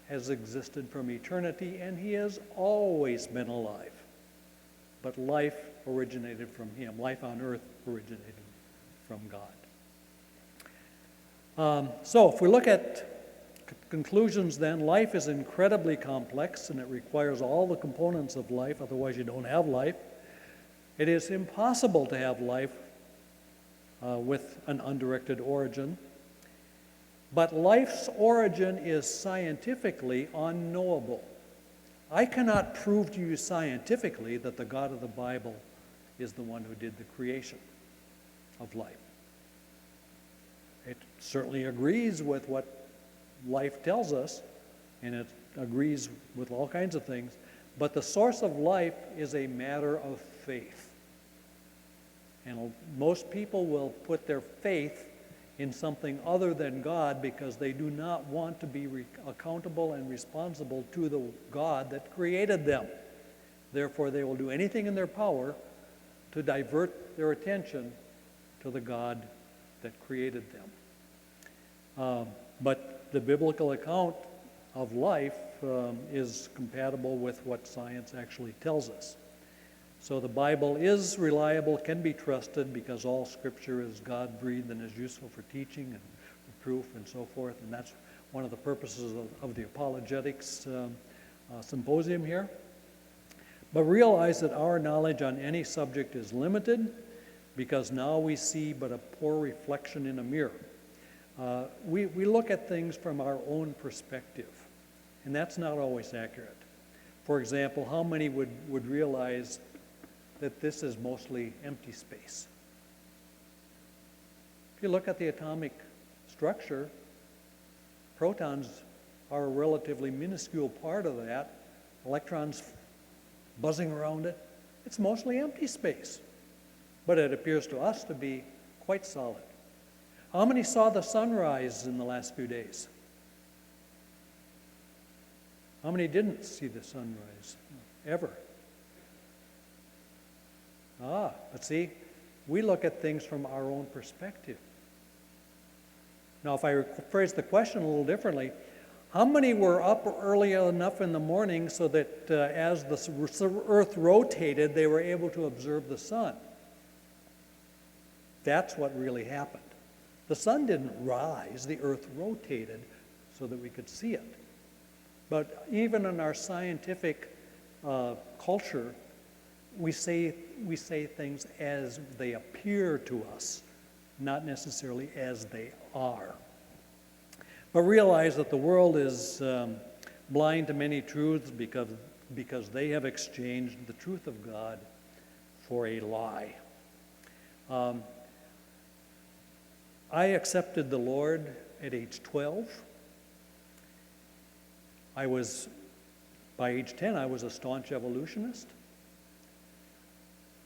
has existed from eternity and he has always been alive. But life originated from him. Life on earth originated from God. So if we look at conclusions then, life is incredibly complex and it requires all the components of life, otherwise you don't have life. It is impossible to have life with an undirected origin. But life's origin is scientifically unknowable. I cannot prove to you scientifically that the God of the Bible is the one who did the creation of life. It certainly agrees with what life tells us, and it agrees with all kinds of things, but the source of life is a matter of faith. And most people will put their faith in something other than God because they do not want to be accountable and responsible to the God that created them. Therefore, they will do anything in their power to divert their attention to the God that created them. But the biblical account of life is compatible with what science actually tells us. So the Bible is reliable, can be trusted, because all Scripture is God-breathed and is useful for teaching and reproof and so forth. And that's one of the purposes of the Apologetics Symposium here. But realize that our knowledge on any subject is limited, because now we see but a poor reflection in a mirror. We look at things from our own perspective, and that's not always accurate. For example, how many would realize that this is mostly empty space? If you look at the atomic structure, protons are a relatively minuscule part of that. Electrons buzzing around it. It's mostly empty space. But it appears to us to be quite solid. How many saw the sunrise in the last few days? How many didn't see the sunrise ever? But see, we look at things from our own perspective. Now, if I phrase the question a little differently, how many were up early enough in the morning so that as the earth rotated, they were able to observe the sun? That's what really happened. The sun didn't rise, the earth rotated so that we could see it. But even in our scientific culture, we say things as they appear to us, not necessarily as they are. But realize that the world is blind to many truths because they have exchanged the truth of God for a lie. I accepted the Lord at age 12. By age 10, I was a staunch evolutionist.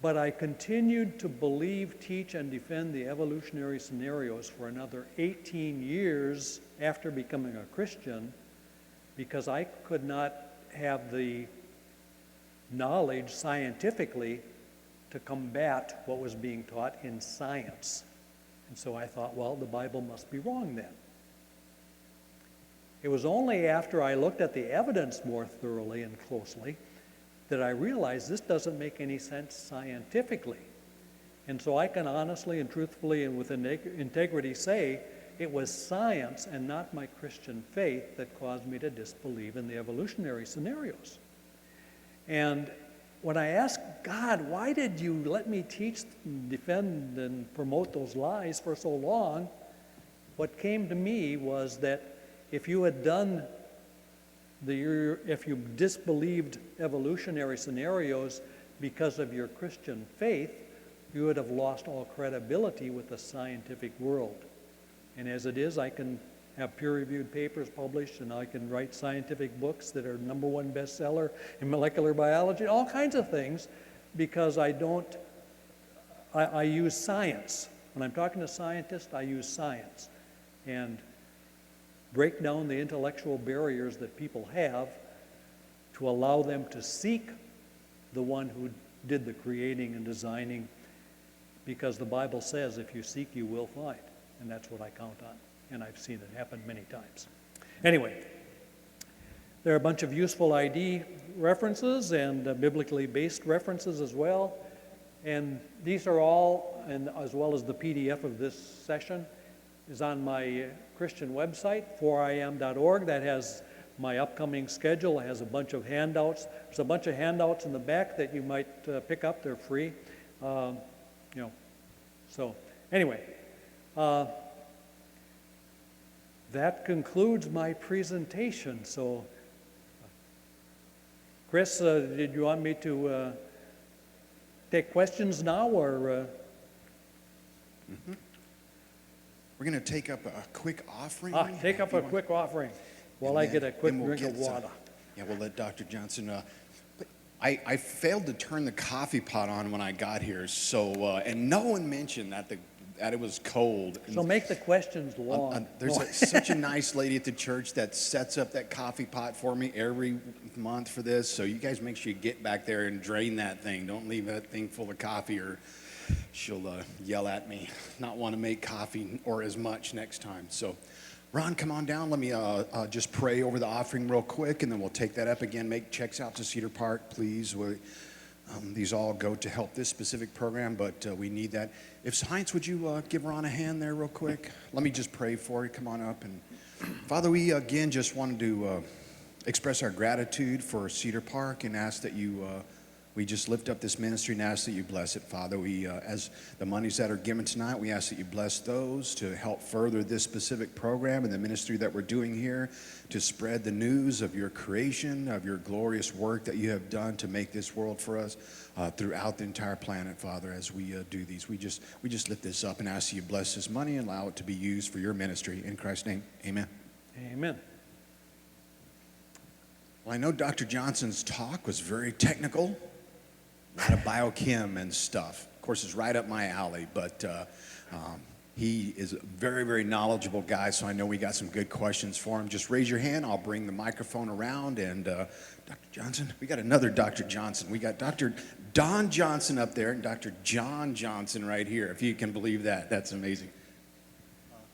But I continued to believe, teach, and defend the evolutionary scenarios for another 18 years after becoming a Christian, because I could not have the knowledge scientifically to combat what was being taught in science. And so I thought, well, the Bible must be wrong then. It was only after I looked at the evidence more thoroughly and closely that I realized this doesn't make any sense scientifically. And so I can honestly and truthfully and with integrity say it was science and not my Christian faith that caused me to disbelieve in the evolutionary scenarios. And when I asked God, why did you let me teach, defend, and promote those lies for so long? what came to me was that if you had done if you disbelieved evolutionary scenarios because of your Christian faith, you would have lost all credibility with the scientific world. And as it is, I can have peer-reviewed papers published, and I can write scientific books that are #1 bestseller in molecular biology, all kinds of things, because I use science. When I'm talking to scientists, I use science and break down the intellectual barriers that people have to allow them to seek the one who did the creating and designing, because the Bible says if you seek, you will find, and that's what I count on, and I've seen it happen many times. Anyway, there are a bunch of useful ID references and biblically based references as well, and these are all, and as well as the PDF of this session, is on my Christian website, 4im.org. That has my upcoming schedule. It has a bunch of handouts. There's a bunch of handouts in the back that you might pick up. They're free. So anyway, that concludes my presentation. So, Chris, did you want me to take questions now, or? Mm-hmm. We're going to take up a quick offering. Take up a quick offering while I get a quick drink of water. Yeah, we'll let Dr. Johnson. But I failed to turn the coffee pot on when I got here, so and no one mentioned that it was cold. So make the questions long. There's such a nice lady at the church that sets up that coffee pot for me every month for this. So you guys make sure you get back there and drain that thing. Don't leave that thing full of coffee, or she'll yell at me, not want to make coffee or as much next time. So, Ron, come on down. Let me just pray over the offering real quick, and then we'll take that up again. Make checks out to Cedar Park, please. These all go to help this specific program, but we need that. If Heinz, would you give Ron a hand there real quick? Let me just pray for you. Come on up. And Father, we again just wanted to express our gratitude for Cedar Park and ask that you we just lift up this ministry and ask that you bless it, Father. We, as the monies that are given tonight, we ask that you bless those to help further this specific program and the ministry that we're doing here, to spread the news of your creation, of your glorious work that you have done to make this world for us throughout the entire planet, Father, as we do these. We just lift this up and ask that you bless this money and allow it to be used for your ministry. In Christ's name, amen. Amen. Well, I know Dr. Johnson's talk was very technical. A lot of biochem and stuff. Of course, it's right up my alley, but he is a very, very knowledgeable guy, so I know we got some good questions for him. Just raise your hand. I'll bring the microphone around. And Dr. Johnson, we got another Dr. Johnson. We got Dr. Don Johnson up there and Dr. John Johnson right here, if you can believe that. That's amazing.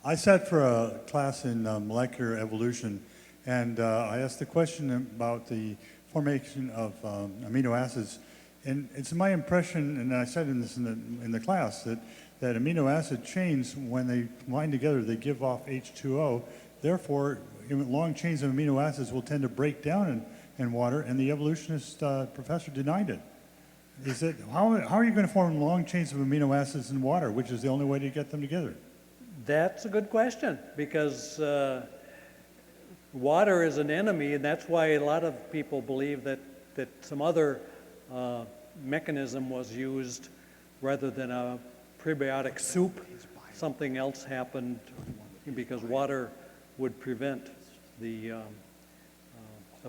I sat for a class in molecular evolution, and I asked the question about the formation of amino acids. And it's my impression, and I said in the class, that amino acid chains, when they combine together, they give off H2O. Therefore, long chains of amino acids will tend to break down in water, and the evolutionist professor denied it. He said, how are you going to form long chains of amino acids in water, which is the only way to get them together? That's a good question, because water is an enemy, and that's why a lot of people believe that some other mechanism was used rather than a prebiotic soup. Something else happened because water would prevent the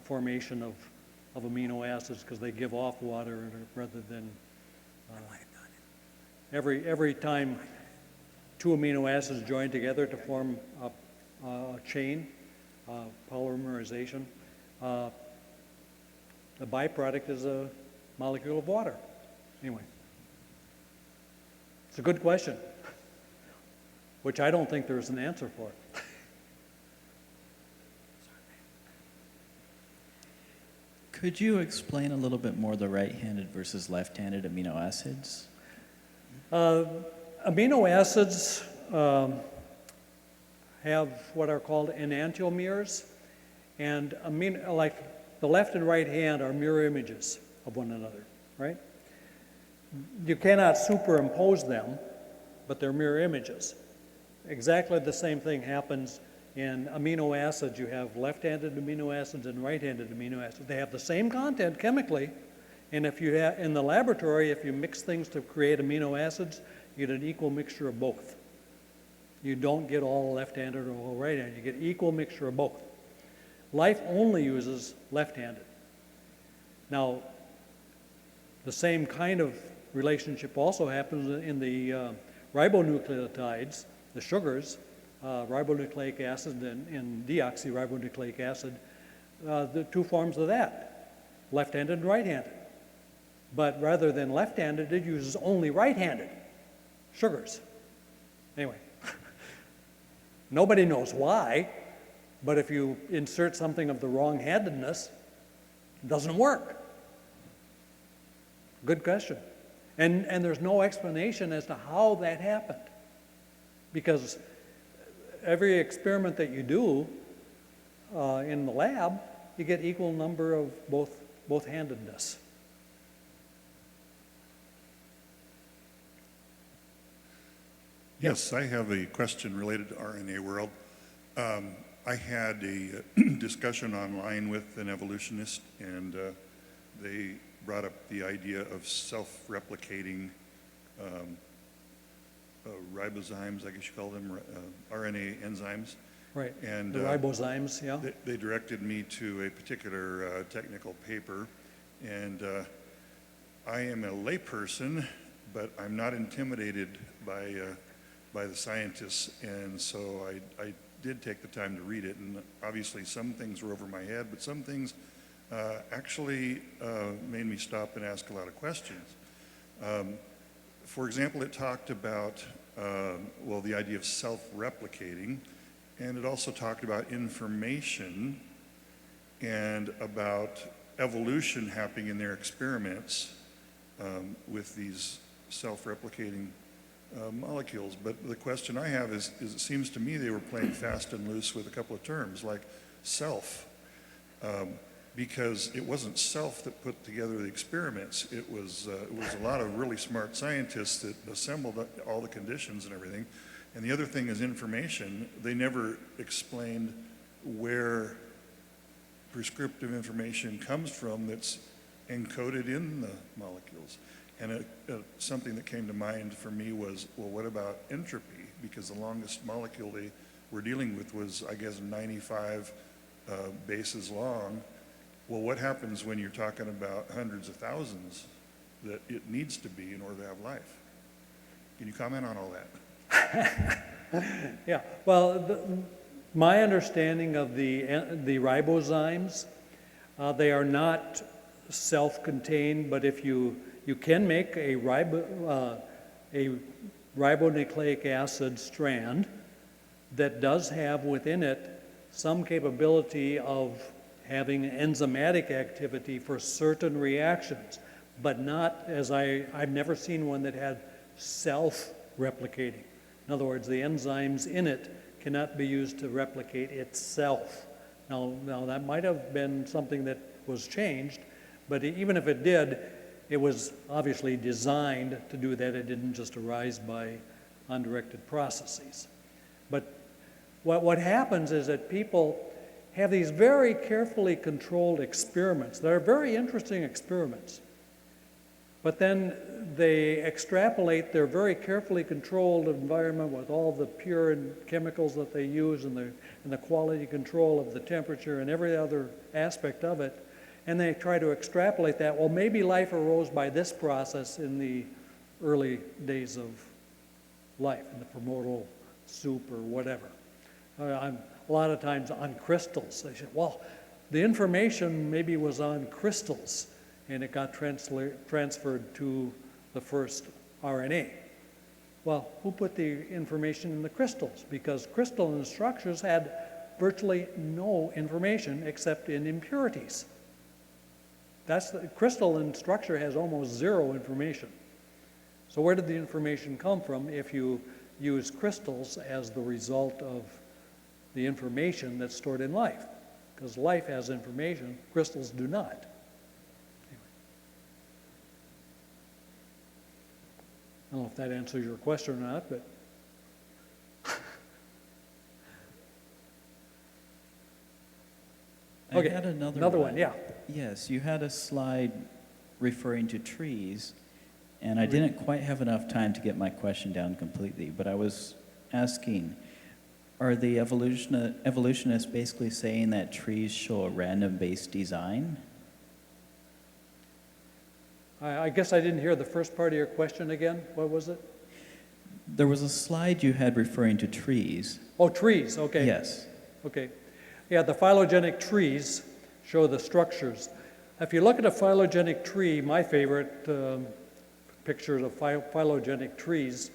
formation of amino acids, because they give off water rather than every time two amino acids join together to form a chain, polymerization. The byproduct is a molecule of water. Anyway, it's a good question, which I don't think there's an answer for. Could you explain a little bit more the right-handed versus left-handed amino acids? Amino acids have what are called enantiomers, and like the left and right hand are mirror images of one another, right? You cannot superimpose them, but they're mirror images. exactly the same thing happens in amino acids. You have left-handed amino acids and right-handed amino acids. They have the same content chemically, and if you have, in the laboratory, if you mix things to create amino acids, you get an equal mixture of both. You don't get all left-handed or all right-handed. You get equal mixture of both. Life only uses left-handed. Now, the same kind of relationship also happens in the ribonucleotides, the sugars, ribonucleic acid and deoxyribonucleic acid, the two forms of that, left-handed and right-handed. But rather than left-handed, it uses only right-handed sugars. Anyway, nobody knows why, but if you insert something of the wrong-handedness, it doesn't work. Good question. And there's no explanation as to how that happened. Because every experiment that you do in the lab, you get equal number of both-handedness. Yes, I have a question related to RNA world. I had a discussion online with an evolutionist, and they brought up the idea of self-replicating ribozymes, I guess you call them, RNA enzymes. Right, And the ribozymes, yeah. They directed me to a particular technical paper, and I am a layperson, but I'm not intimidated by the scientists, and so I did take the time to read it, and obviously some things were over my head, but some things actually made me stop and ask a lot of questions. For example, it talked about, well, the idea of self-replicating, and it also talked about information and about evolution happening in their experiments with these self-replicating molecules. But the question I have is it seems to me they were playing fast and loose with a couple of terms like self, because it wasn't self that put together the experiments. It was a lot of really smart scientists that assembled all the conditions and everything. And the other thing is information. They never explained where prescriptive information comes from that's encoded in the molecules. And something that came to mind for me was, well, what about entropy? Because the longest molecule they were dealing with was, I guess, 95 bases long. Well, what happens when you're talking about hundreds of thousands that it needs to be in order to have life? Can you comment on all that? Yeah, well, my understanding of the ribozymes, they are not self-contained, but if you can make a ribonucleic acid strand that does have within it some capability of having enzymatic activity for certain reactions, but not, as I've never seen one that had self-replicating. In other words, the enzymes in it cannot be used to replicate itself. Now that might have been something that was changed, but even if it did, it was obviously designed to do that. It didn't just arise by undirected processes. But what happens is that people have these very carefully controlled experiments. They're very interesting experiments. But then they extrapolate their very carefully controlled environment with all the pure chemicals that they use and the quality control of the temperature and every other aspect of it. And they try to extrapolate that. Well, maybe life arose by this process in the early days of life, in the primordial soup or whatever. A lot of times on crystals. They say, well, the information maybe was on crystals, and it got transferred to the first RNA. Well, who put the information in the crystals? Because crystalline structures had virtually no information except in impurities. Crystalline structure has almost zero information. So where did the information come from if you use crystals as the result of the information that's stored in life? Because life has information, crystals do not. I don't know if that answers your question or not, but Okay, had another one, yeah. Yes, you had a slide referring to trees, and I didn't quite have enough time to get my question down completely, but I was asking, are the evolutionists basically saying that trees show a random-based design? I guess I didn't hear the first part of your question again. What was it? There was a slide you had referring to trees. Oh, trees, okay. Yes. Okay. Yeah, the phylogenetic trees show the structures. If you look at a phylogenetic tree, my favorite pictures of phylogenetic trees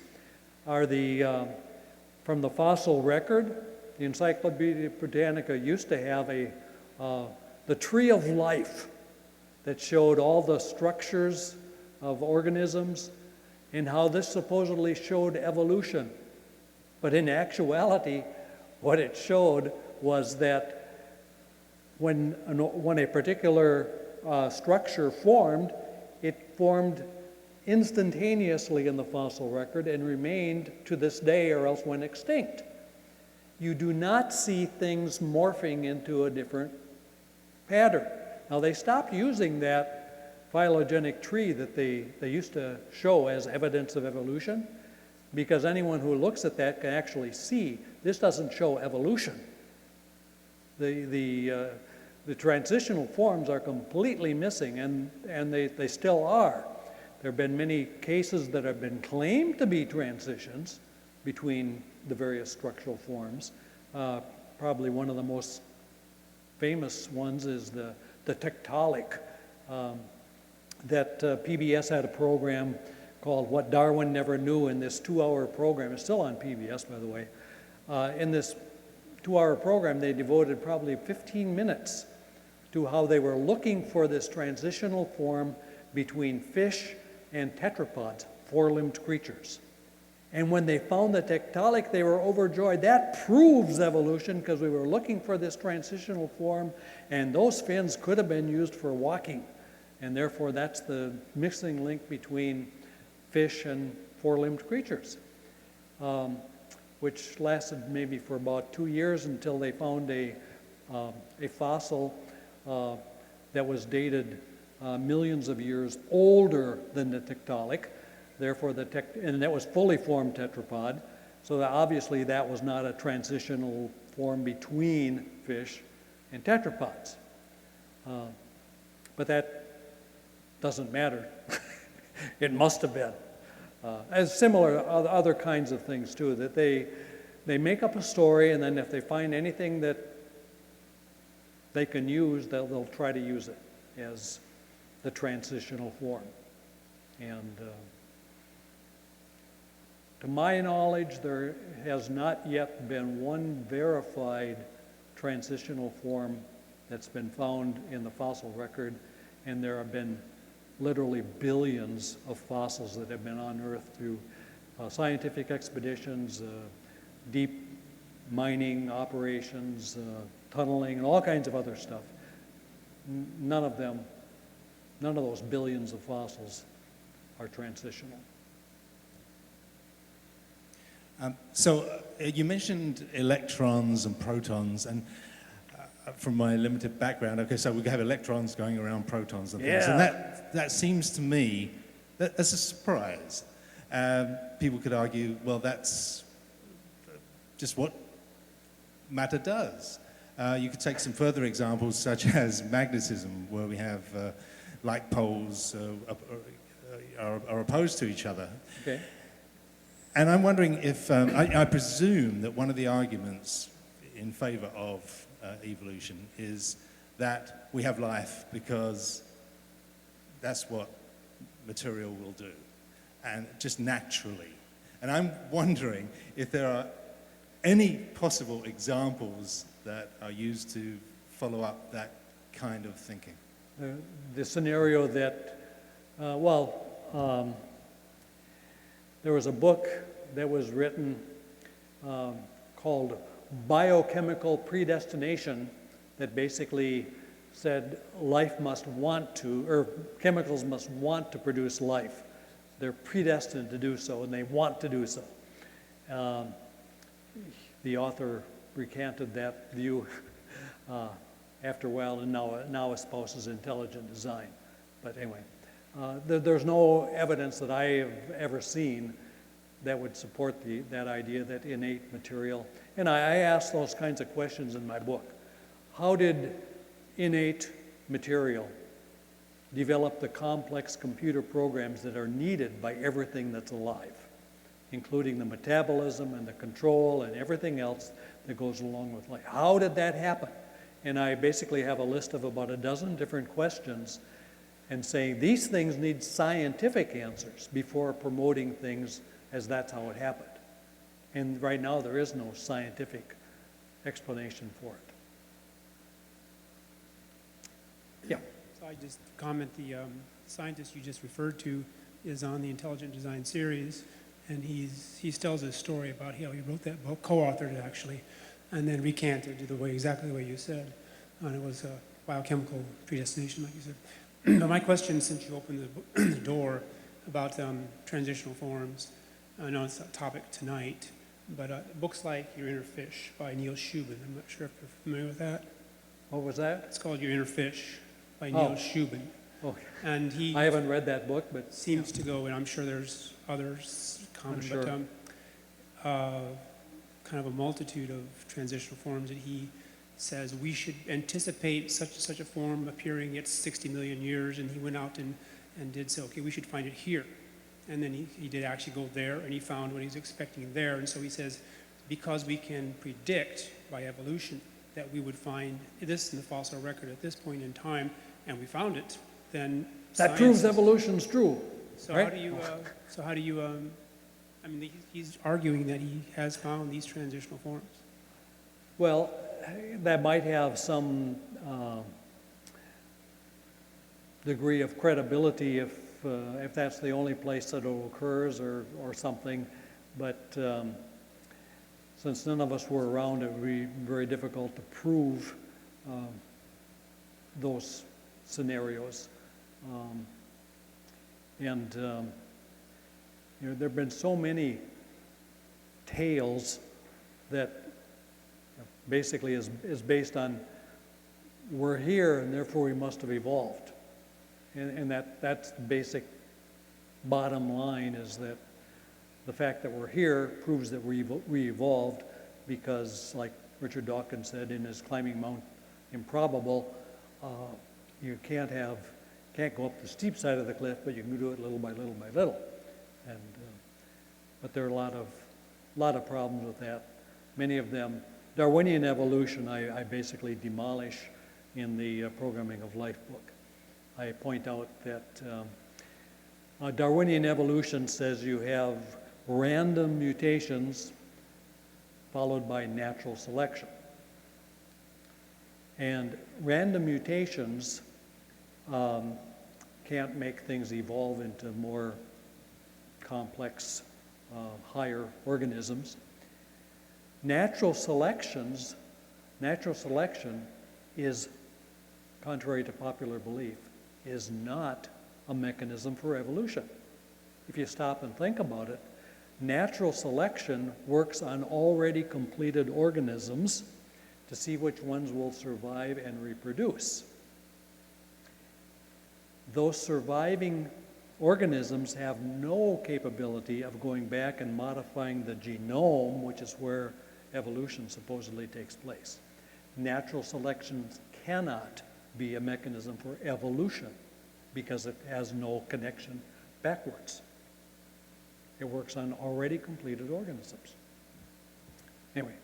are from the fossil record. The Encyclopedia Britannica used to have the tree of life that showed all the structures of organisms and how this supposedly showed evolution. But in actuality, what it showed was that when a particular structure formed, it formed instantaneously in the fossil record and remained to this day or else went extinct. You do not see things morphing into a different pattern. Now, they stopped using that phylogenetic tree that they used to show as evidence of evolution, because anyone who looks at that can actually see this doesn't show evolution. The transitional forms are completely missing, and they still are. There have been many cases that have been claimed to be transitions between the various structural forms. Probably one of the most famous ones is the tectonic. That PBS had a program called What Darwin Never Knew in this 2-hour program. It's still on PBS, by the way. In this 2-hour program, they devoted probably 15 minutes to how they were looking for this transitional form between fish and tetrapods, 4-limbed creatures. And when they found the tectonic, they were overjoyed. That proves evolution, because we were looking for this transitional form, and those fins could have been used for walking. And therefore, that's the missing link between fish and 4-limbed creatures, which lasted maybe for about 2 years until they found a fossil that was dated millions of years older than the tectonic. Therefore, and that was fully formed tetrapod. So that obviously that was not a transitional form between fish and tetrapods. But that doesn't matter. It must have been. As similar other kinds of things too, that they make up a story, and then if they find anything that they can use, they'll try to use it as the transitional form. And to my knowledge, there has not yet been one verified transitional form that's been found in the fossil record, and there have been literally billions of fossils that have been unearthed through scientific expeditions, deep mining operations, tunneling, and all kinds of other stuff. None of those billions of fossils are transitional. You mentioned electrons and protons, and from my limited background, okay, so we have electrons going around protons and things, and that seems to me that's a surprise. People could argue, well, that's just what matter does. You could take some further examples, such as magnetism, where we have like poles are opposed to each other. Okay. And I'm wondering if, I presume that one of the arguments in favor of evolution is that we have life because that's what material will do, and just naturally. And I'm wondering if there are any possible examples that are used to follow up that kind of thinking. The scenario that, there was a book that was written called Biochemical Predestination that basically said life must want to, or chemicals must want to produce life. They're predestined to do so, and they want to do so. The author recanted that view after a while, and now espouses intelligent design. But anyway, there's no evidence that I have ever seen that would support that idea that innate material, and I ask those kinds of questions in my book. How did innate material develop the complex computer programs that are needed by everything that's alive, including the metabolism and the control and everything else that goes along with life? How did that happen? And I basically have a list of about a dozen different questions and saying these things need scientific answers before promoting things as that's how it happened. And right now there is no scientific explanation for it. Yeah. So I just comment, the scientist you just referred to is on the Intelligent Design series, and he tells his story about how he wrote that book, co-authored it actually, and then recanted exactly the way you said. And it was a biochemical predestination, like you said. But my question, since you opened the door about transitional forms, I know it's a topic tonight, but books like Your Inner Fish by Neil Shubin, I'm not sure if you're familiar with that. What was that? It's called Your Inner Fish by Neil Shubin. Okay. And he I haven't read that book, but seems to go, and I'm sure there's others common, sure. but kind of a multitude of transitional forms that he says we should anticipate such a form appearing at 60 million years, and he went out and did say, okay, we should find it here. And then he did actually go there, and he found what he was expecting there. And so he says, because we can predict by evolution that we would find this in the fossil record at this point in time, and we found it, then that proves evolution's true. So right? how do you, I mean, he's arguing that he has found these transitional forms. Well, that might have some degree of credibility if that's the only place that it occurs or something, but since none of us were around, it would be very difficult to prove those scenarios. You know, there have been so many tales that basically is based on we're here and therefore we must have evolved. And that's the basic bottom line, is that the fact that we're here proves that we evolved, because like Richard Dawkins said in his Climbing Mount Improbable, you can't go up the steep side of the cliff, but you can do it little by little by little. And but there are a lot of problems with that. Many of them, Darwinian evolution, I basically demolish in the Programming of Life book. I point out that Darwinian evolution says you have random mutations followed by natural selection. And random mutations can't make things evolve into more complex, higher organisms. Natural selection is, contrary to popular belief, is not a mechanism for evolution. If you stop and think about it, natural selection works on already completed organisms to see which ones will survive and reproduce. Those surviving organisms have no capability of going back and modifying the genome, which is where evolution supposedly takes place. Natural selection cannot be a mechanism for evolution because it has no connection backwards. It works on already completed organisms. Anyway,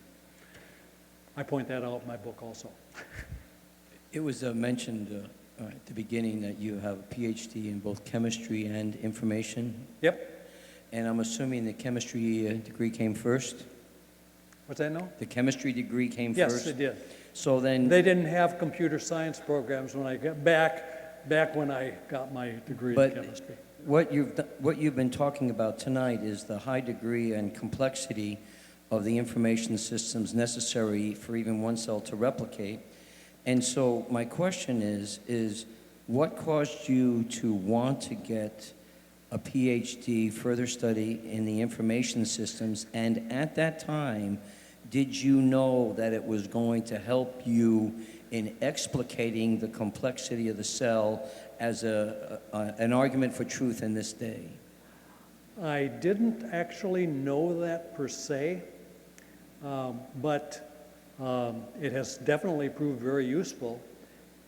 I point that out in my book also. It was mentioned at the beginning that you have a PhD in both chemistry and information. Yep. And I'm assuming the chemistry degree came first? What's that now? The chemistry degree came Yes, first? it did. So then... They didn't have computer science programs when I got back when I got my degree in chemistry. What you've been talking about tonight is the high degree and complexity of the information systems necessary for even one cell to replicate. And so my question is what caused you to want to get a PhD, further study in the information systems, and at that time, did you know that it was going to help you in explicating the complexity of the cell as an argument for truth in this day? I didn't actually know that per se, but it has definitely proved very useful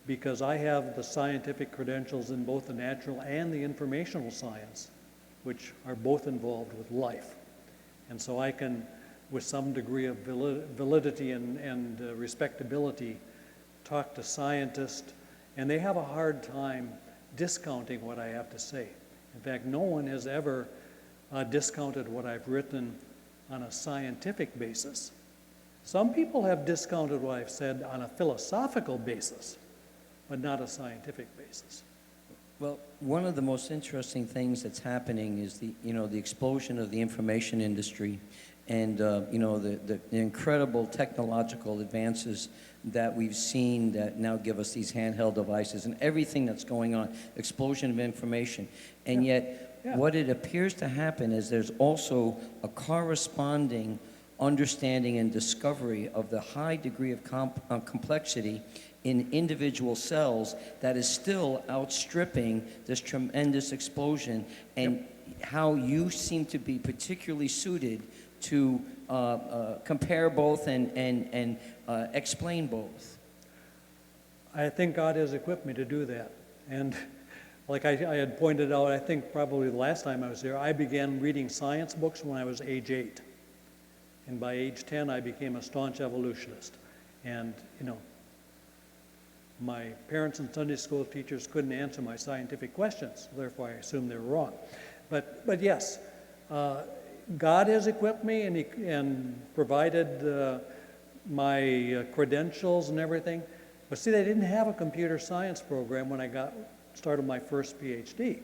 because I have the scientific credentials in both the natural and the informational science, which are both involved with life. And so I can, with some degree of validity and respectability, talk to scientists, and they have a hard time discounting what I have to say. In fact, no one has ever discounted what I've written on a scientific basis. Some people have discounted what I've said on a philosophical basis, but not a scientific basis. Well, one of the most interesting things that's happening is the explosion of the information industry and the incredible technological advances that we've seen that now give us these handheld devices and everything that's going on, explosion of information. And yet, what it appears to happen is there's also a corresponding understanding and discovery of the high degree of complexity in individual cells that is still outstripping this tremendous explosion, and how you seem to be particularly suited to compare both and explain both. I think God has equipped me to do that. And like I had pointed out, I think probably the last time I was here, I began reading science books when I was age 8. And by age 10, I became a staunch evolutionist. And, my parents and Sunday school teachers couldn't answer my scientific questions, therefore I assumed they were wrong. But yes, God has equipped me and provided my credentials and everything. But see, they didn't have a computer science program when I started my first PhD.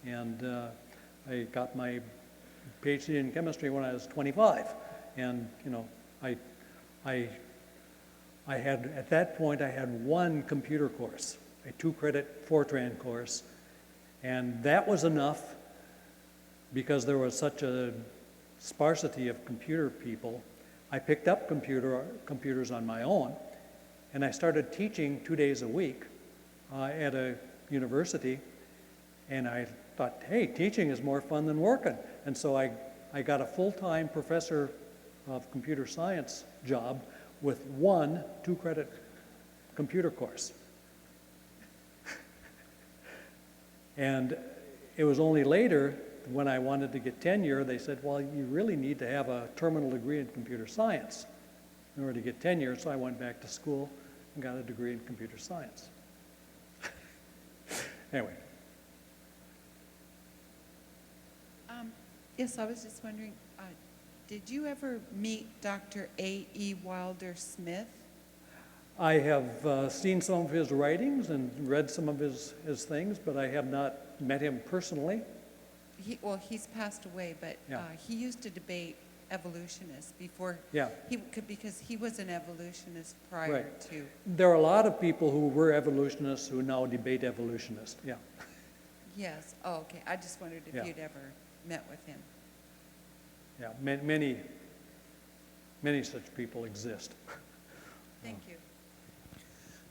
And I got my PhD in chemistry when I was 25. And, I had, at that point, I had one computer course, a 2-credit Fortran course, and that was enough because there was such a sparsity of computer people. I picked up computers on my own, and I started teaching 2 days a week at a university, and I thought, hey, teaching is more fun than working. And so I got a full-time professor of computer science job with one 2-credit computer course. And it was only later, when I wanted to get tenure, they said, well, you really need to have a terminal degree in computer science in order to get tenure. So I went back to school and got a degree in computer science. Anyway. Yes, I was just wondering, did you ever meet Dr. A.E. Wilder Smith? I have seen some of his writings and read some of his things, but I have not met him personally. He's passed away, but he used to debate evolutionists before. Yeah. Because he was an evolutionist prior to. There are a lot of people who were evolutionists who now debate evolutionists. Yeah. Yes. Oh, okay. I just wondered if you'd ever met with him. Yeah. Many such people exist. Thank you.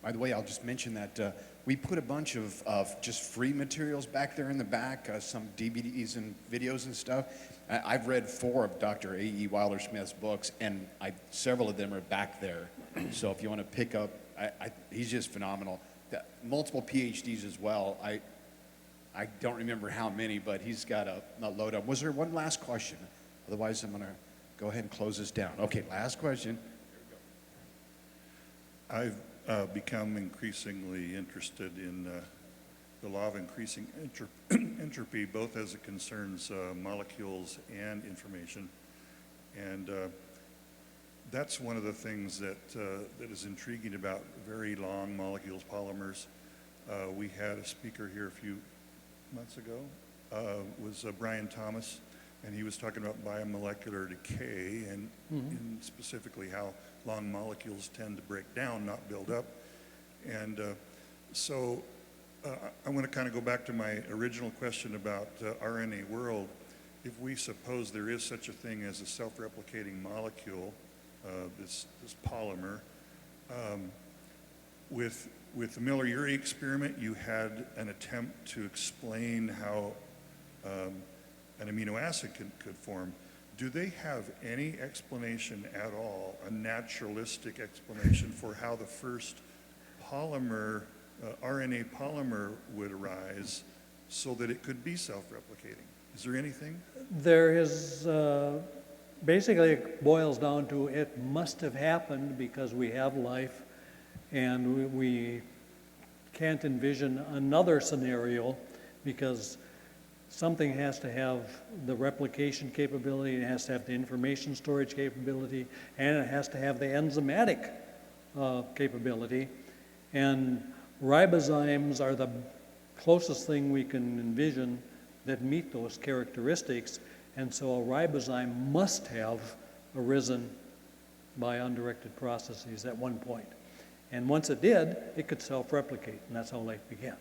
By the way, I'll just mention that we put a bunch of just free materials back there in the back, some DVDs and videos and stuff. I've read 4 of Dr. A.E. Wilder Smith's books, and several of them are back there. So if you want to pick up, he's just phenomenal. Multiple PhDs as well. I don't remember how many, but he's got a load up. Was there one last question? Otherwise, I'm going to go ahead and close this down. Okay, last question. I've become increasingly interested in the law of increasing entropy, both as it concerns molecules and information. And that's one of the things that is intriguing about very long molecules, polymers. We had a speaker here a few months ago, was Brian Thomas, and he was talking about biomolecular decay and, and specifically how long molecules tend to break down, not build up. And so I want to kind of go back to my original question about RNA world. If we suppose there is such a thing as a self-replicating molecule, this polymer, with the Miller-Urey experiment, you had an attempt to explain how an amino acid could form. Do they have any explanation at all, a naturalistic explanation for how the first polymer, RNA polymer would arise so that it could be self-replicating? Is there anything? There is, basically it boils down to it must have happened because we have life, and we can't envision another scenario because something has to have the replication capability, it has to have the information storage capability, and it has to have the enzymatic capability. And ribozymes are the closest thing we can envision that meet those characteristics. And so a ribozyme must have arisen by undirected processes at one point. And once it did, it could self-replicate, and that's how life began.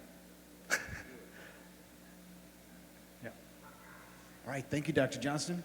All right, thank you, Dr. Johnston.